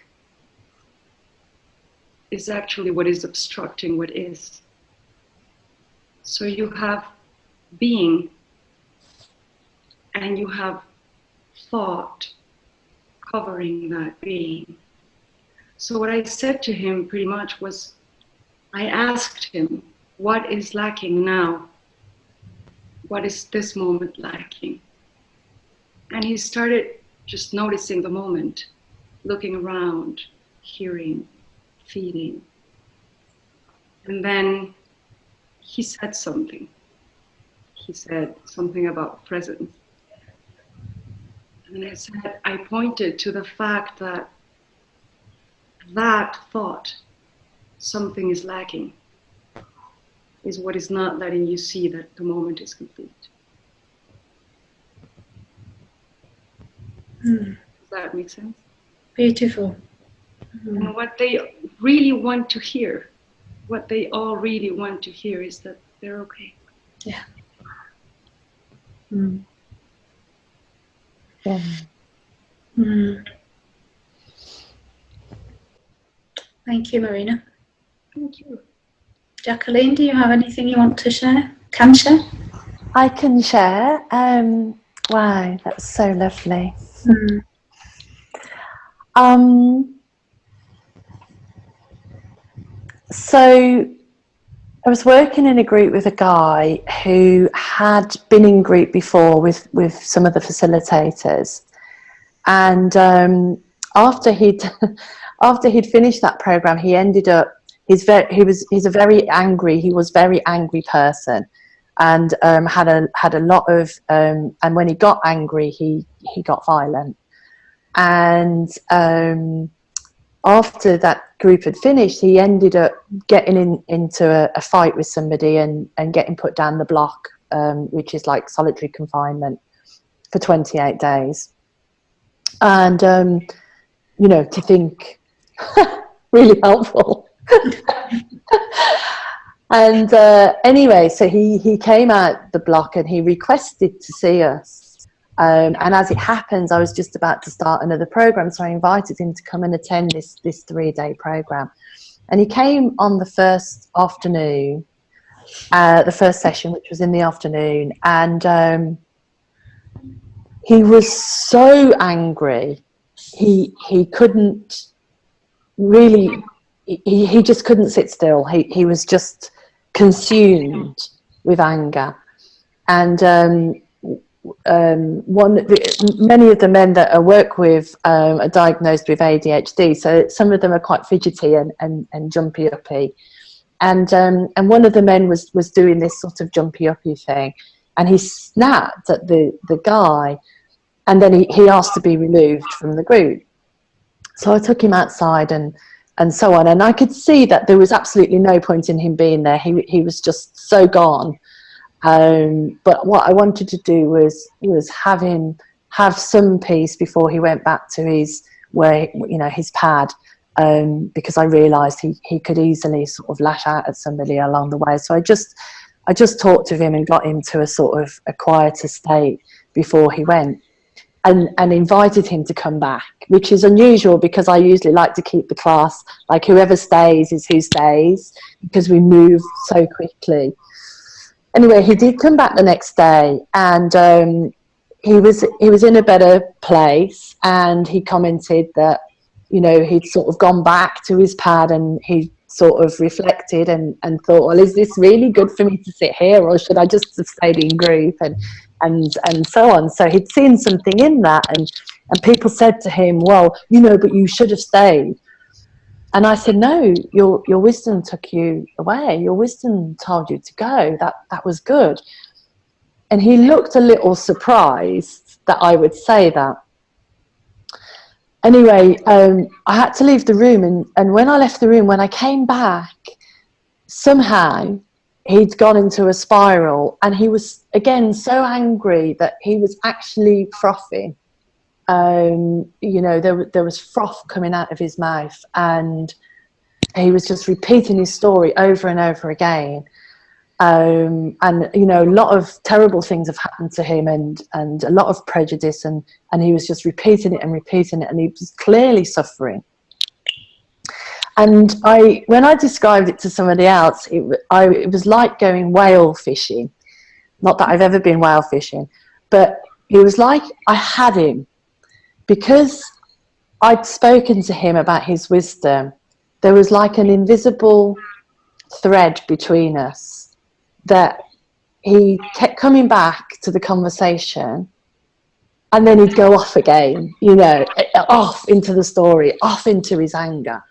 is actually what is obstructing what is. So you have being and you have thought covering that being. So what I said to him pretty much was, I asked him, what is lacking now? What is this moment lacking? And he started just noticing the moment, looking around, hearing, feeling. And then he said something. He said something about presence. And I pointed to the fact that thought, something is lacking, is what is not letting you see that the moment is complete. Does that make sense? Beautiful. And what they really want to hear, what they all really want to hear is that they're okay. Yeah. Yeah. Thank you, Marina. Thank you. Jacqueline, do you have anything you want to share? Can share? I can share. Wow, that's so lovely. So I was working in a group with a guy who had been in group before with some of the facilitators, and after he'd finished that program, he ended up he's a very angry person, and had a lot of and when he got angry, he got violent. And after that group had finished, he ended up getting into a fight with somebody and getting put down the block, which is like solitary confinement for 28 days. And, you know, to think, really helpful. And anyway, so he came out the block and he requested to see us. And as it happens, I was just about to start another program, so I invited him to come and attend this 3-day program. And he came on the first afternoon, the first session, which was in the afternoon, and he was so angry. He couldn't really, he just couldn't sit still. He was just consumed with anger. And many of the men that I work with are diagnosed with ADHD, so some of them are quite fidgety and jumpy uppy. And one of the men was doing this sort of jumpy uppy thing, and he snapped at the guy, and then he asked to be removed from the group. So I took him outside and so on, and I could see that there was absolutely no point in him being there. He was just so gone. But what I wanted to do was have him have some peace before he went back to his pad, because I realised he could easily sort of lash out at somebody along the way. So I just talked to him and got him to a sort of a quieter state before he went. And invited him to come back, which is unusual because I usually like to keep the class, like whoever stays is who stays, because we move so quickly. Anyway, he did come back the next day, and he was in a better place, and he commented that, you know, he'd sort of gone back to his pad, and he sort of reflected and thought, well, is this really good for me to sit here, or should I just have stayed in group, and so on. So he'd seen something in that, and people said to him, well, you know, but you should have stayed. And I said, no, your wisdom took you away. Your wisdom told you to go. That was good. And he looked a little surprised that I would say that. Anyway, I had to leave the room, and when I left the room, when I came back, somehow he'd gone into a spiral, and he was again so angry that he was actually frothing. You know, there was froth coming out of his mouth, and he was just repeating his story over and over again. And you know, a lot of terrible things have happened to him, and a lot of prejudice, and he was just repeating it, and he was clearly suffering. And when I described it to somebody else, it was like going whale fishing. Not that I've ever been whale fishing, but it was like I had him, because I'd spoken to him about his wisdom. There was like an invisible thread between us that he kept coming back to the conversation, and then he'd go off again, you know, off into the story, off into his anger.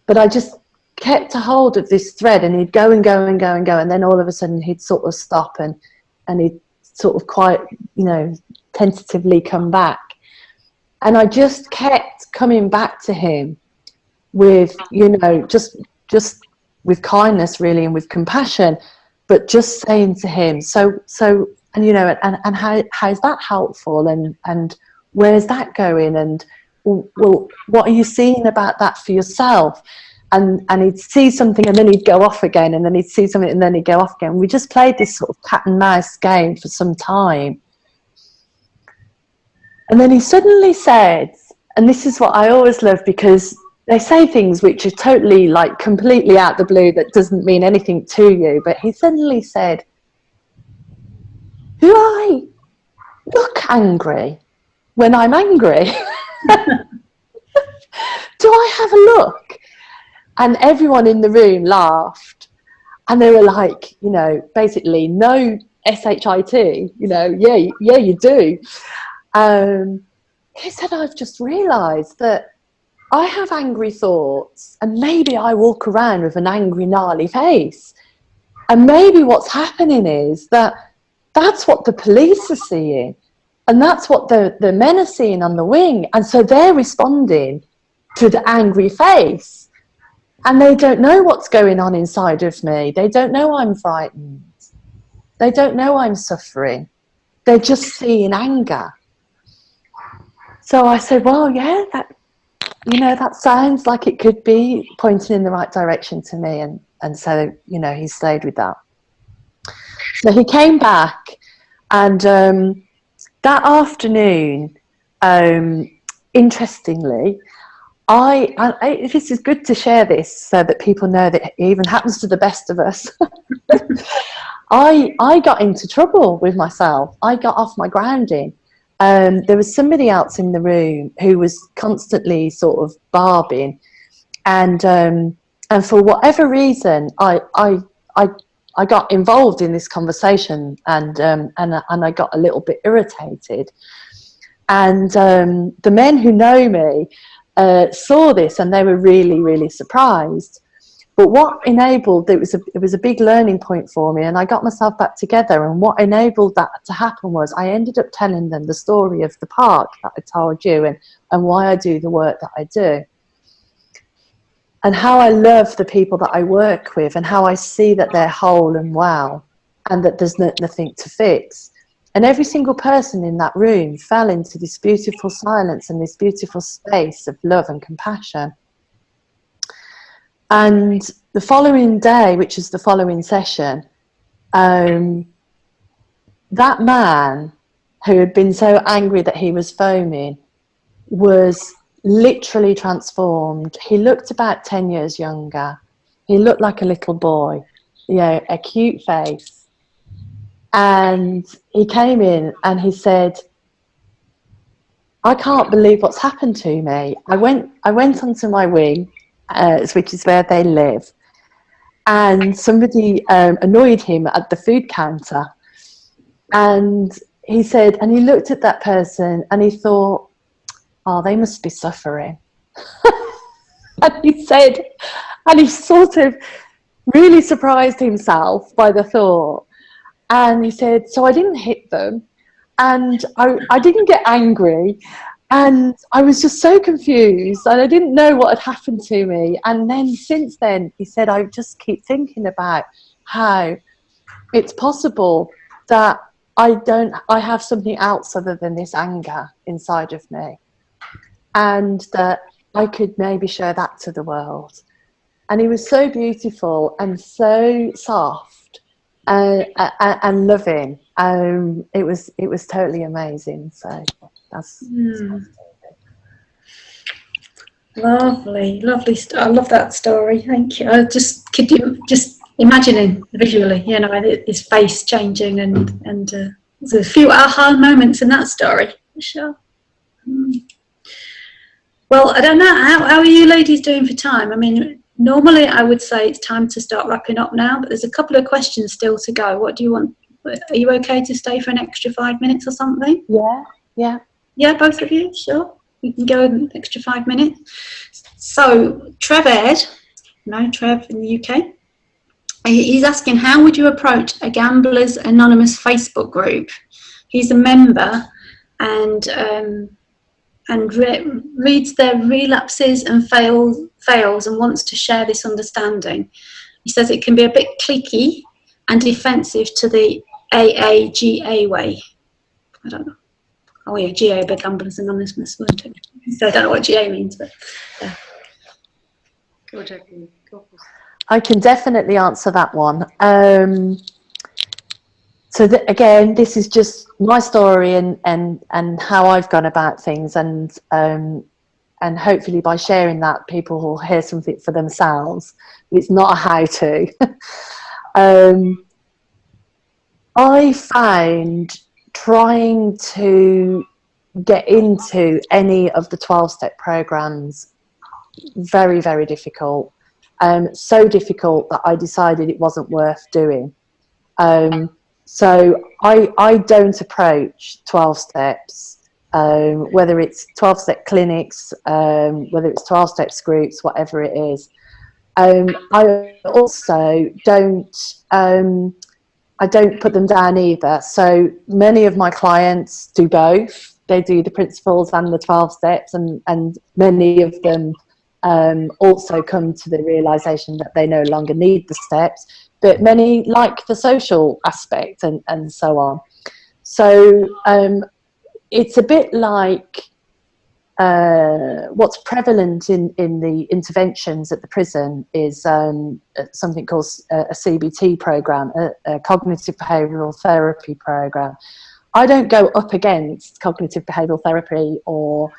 But I just kept a hold of this thread, and he'd go and go and go and go, and then all of a sudden he'd sort of stop, and he'd sort of quite, you know, tentatively come back. And I just kept coming back to him with, you know, just with kindness really, and with compassion, but just saying to him, so and you know, and how's that helpful, and where's that going, and well, what are you seeing about that for yourself? And he'd see something, and then he'd go off again, and then he'd see something, and then he'd go off again. We just played this sort of cat and mouse game for some time. And then he suddenly said, and this is what I always love, because they say things which are totally, like, completely out the blue, that doesn't mean anything to you, but he suddenly said, do I look angry when I'm angry? Do I have a look? And everyone in the room laughed, and they were like, you know, basically, no shit, you know, yeah, you do. He said, I've just realised that I have angry thoughts, and maybe I walk around with an angry, gnarly face. And maybe what's happening is that's what the police are seeing, and that's what the men are seeing on the wing. And so they're responding to the angry face. And they don't know what's going on inside of me. They don't know I'm frightened. They don't know I'm suffering. They're just seeing anger. So I said, well, yeah, that sounds like it could be pointing in the right direction to me. And so, he stayed with that. So he came back, and that afternoon, interestingly, this is good to share this so that people know that it even happens to the best of us. I got into trouble with myself. I got off my grounding. There was somebody else in the room who was constantly sort of barbing, and for whatever reason, I got involved in this conversation, and I got a little bit irritated. And the men who know me saw this, and they were really, really surprised. But what enabled, it was a big learning point for me, and I got myself back together. And what enabled that to happen was I ended up telling them the story of the park that I told you, and why I do the work that I do, and how I love the people that I work with, and how I see that they're whole and well, and that there's nothing to fix. And every single person in that room fell into this beautiful silence and this beautiful space of love and compassion. And the following day, which is the following session, that man who had been so angry that he was foaming was literally transformed. He looked about 10 years younger. He looked like a little boy, a cute face. And he came in and he said, I can't believe what's happened to me. I went onto my wing, which is where they live, and somebody annoyed him at the food counter. And he said, and he looked at that person and he thought, oh, they must be suffering. And he said, and he sort of really surprised himself by the thought. And he said, so I didn't hit them, and I didn't get angry, and I was just so confused, and I didn't know what had happened to me. And then since then, he said, I just keep thinking about how it's possible that I have something else other than this anger inside of me, and that I could maybe share that to the world. And he was so beautiful and so soft and loving. It was totally amazing. So that's lovely. I love that story. Thank you. Could you just imagining visually, his face changing, and there's a few aha moments in that story for sure. Well, I don't know, how are you ladies doing for time? I mean, normally I would say it's time to start wrapping up now, but there's a couple of questions still to go. What do you want? Are you okay to stay for an extra 5 minutes or something? Yeah, both of you, sure. You can go an extra 5 minutes. So Trev in the UK, he's asking, how would you approach a Gamblers Anonymous Facebook group? He's a member and reads their relapses and fails and wants to share this understanding. He says it can be a bit cliquey and defensive to the AAGA way. I don't know. Oh yeah, GA, but Gamblers Anonymous, weren't it? So I don't know what GA means, but yeah. Go, Jacqueline. Go. I can definitely answer that one. So again, this is just my story and how I've gone about things, and hopefully by sharing that, people will hear something for themselves. It's not a how-to. I found trying to get into any of the 12-step programs very, very difficult. So difficult that I decided it wasn't worth doing. So I don't approach 12 steps, whether it's 12-step clinics, whether it's 12 steps groups, whatever it is. I also I don't put them down either. So many of my clients do both. They do the principles and the 12 steps, and many of them also come to the realization that they no longer need the steps, but many like the social aspect and so on. So it's a bit like what's prevalent in the interventions at the prison is something called a CBT program, a cognitive behavioural therapy program. I don't go up against cognitive behavioural therapy or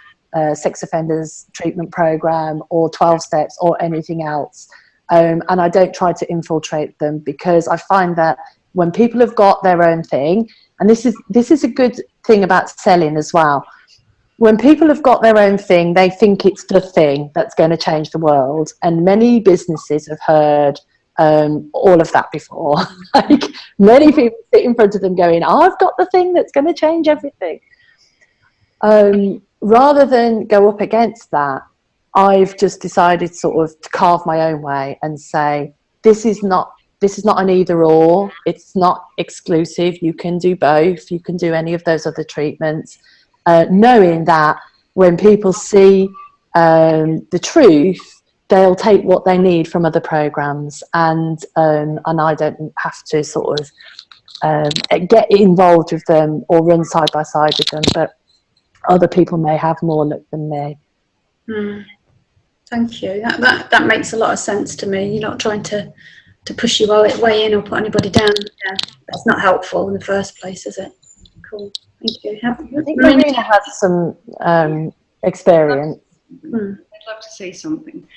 sex offenders treatment program or 12 steps or anything else, and I don't try to infiltrate them, because I find that when people have got their own thing, and this is a good thing about selling as well. When people have got their own thing, they think it's the thing that's going to change the world. And many businesses have heard all of that before. Like, many people sit in front of them going, I've got the thing that's going to change everything. Rather than go up against that, I've just decided sort of to carve my own way and say, this is not an either or. It's not exclusive. You can do both. You can do any of those other treatments. Knowing that when people see the truth, they'll take what they need from other programs, and I don't have to sort of get involved with them or run side by side with them, but other people may have more luck than me. Thank you. That makes a lot of sense to me. You're not trying to push your way in or put anybody down. Yeah, that's not helpful in the first place, is it? Cool. Thank you. I think Marina has some experience. I'd love to say something.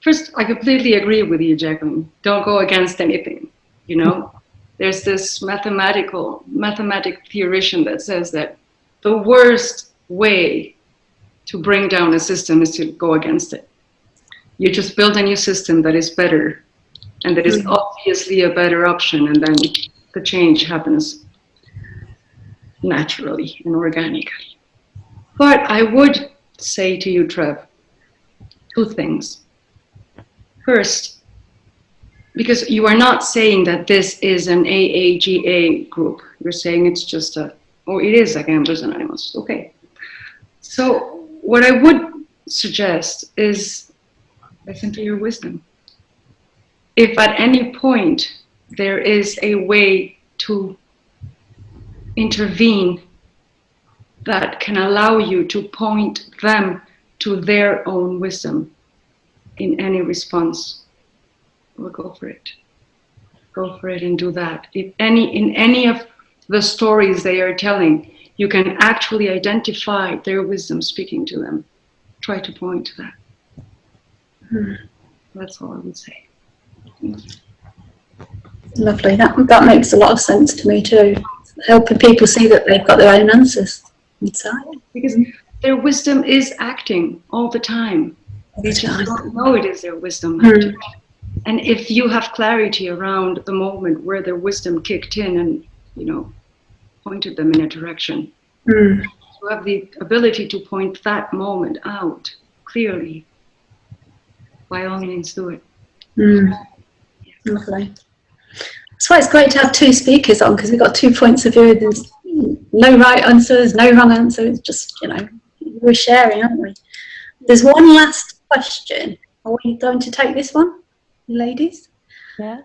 First, I completely agree with you, Jacqueline. Don't go against anything. You know, there's this mathematic theoretician that says that the worst way to bring down a system is to go against it. You just build a new system that is better and that is obviously a better option, and then the change happens naturally and organically. But I would say to you, Trev, two things. First, because you are not saying that this is an AAGA group. You're saying it's just it is a Gamblers Anonymous. Okay. So what I would suggest is listen to your wisdom. If at any point there is a way to intervene that can allow you to point them to their own wisdom in any response, well, go for it. Go for it and do that. If in any of the stories they are telling, you can actually identify their wisdom speaking to them, try to point to that. That's all I would say. Lovely. That makes a lot of sense to me too. Helping people see that they've got their own answers inside. Because their wisdom is acting all the time. They just don't know it is their wisdom acting. And if you have clarity around the moment where their wisdom kicked in and, you know, pointed them in a direction, you have the ability to point that moment out clearly. By all means, do it. Lovely. That's why it's great to have two speakers on, because we've got 2 points of view. There's no right answers, no wrong answer. It's just, you know, we're sharing, aren't we? There's one last question. Are we going to take this one, ladies? Yeah.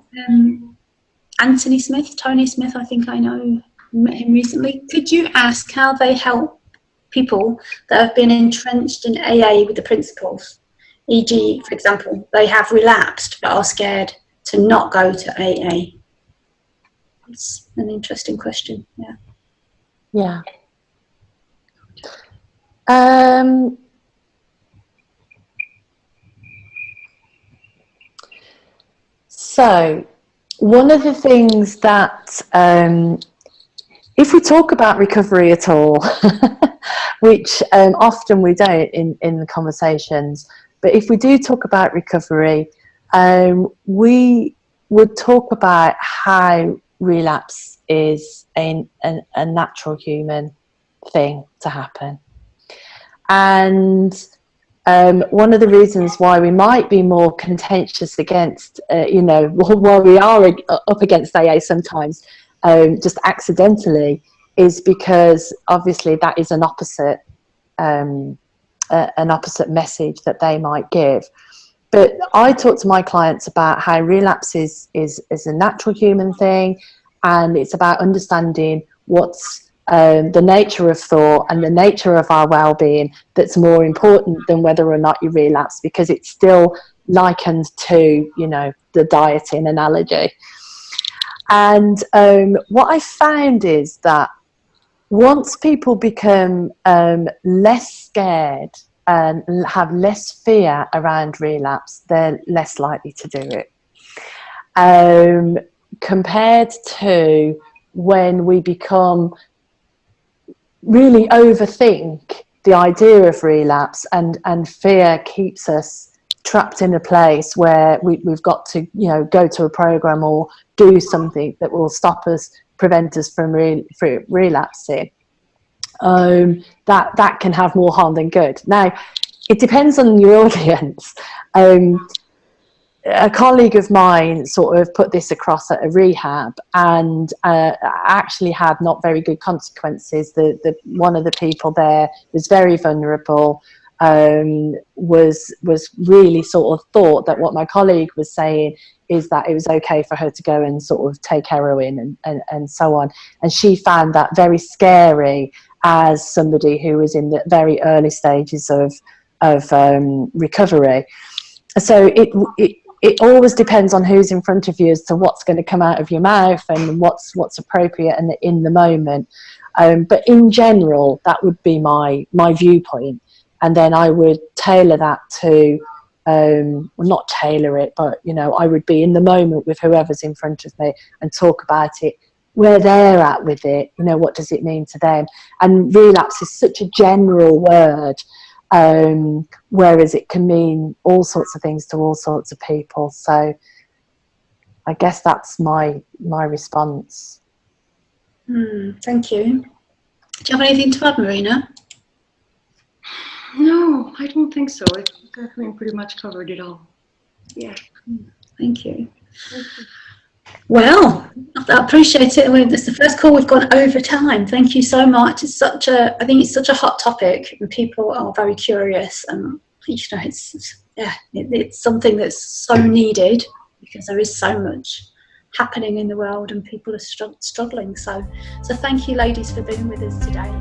Anthony Smith, Tony Smith, I think I know, met him recently. Could you ask how they help people that have been entrenched in AA with the principles? E.g., for example, they have relapsed but are scared to not go to AA. It's an interesting question. Yeah. So one of the things that, if we talk about recovery at all, which often we don't in the conversations, but if we do talk about recovery, we would talk about how relapse is a natural human thing to happen. And one of the reasons why we might be more contentious against, while we are up against AA sometimes, just accidentally, is because obviously that is an opposite message that they might give. But I talk to my clients about how relapse is a natural human thing, and it's about understanding what's the nature of thought and the nature of our well-being that's more important than whether or not you relapse, because it's still likened to, you know, the dieting analogy. And what I found is that once people become less scared and have less fear around relapse, they're less likely to do it. Compared to when we become really overthink the idea of relapse, and fear keeps us trapped in a place where we've got to, you know, go to a program or do something that will stop us, prevent us from relapsing. That can have more harm than good. Now, it depends on your audience. A colleague of mine sort of put this across at a rehab, and actually had not very good consequences. One of the people there was very vulnerable, was really sort of thought that what my colleague was saying is that it was okay for her to go and sort of take heroin and so on. And she found that very scary as somebody who was in the very early stages of recovery. So it always depends on who's in front of you as to what's going to come out of your mouth and what's appropriate and in the moment. But in general, that would be my viewpoint. And then I would tailor that to, well, not tailor it, but, you know, I would be in the moment with whoever's in front of me and talk about it, where they're at with it, you know, what does it mean to them? And relapse is such a general word, whereas it can mean all sorts of things to all sorts of people. So I guess that's my response. Thank you. Do you have anything to add, Marina? No, I don't think so. I think Jacqueline pretty much covered it all. Yeah. Thank you. Well, I appreciate it. This is the first call we've gone over time. Thank you so much. I think it's such a hot topic, and people are very curious. And you know, it's something that's so needed, because there is so much happening in the world, and people are struggling. So thank you, ladies, for being with us today.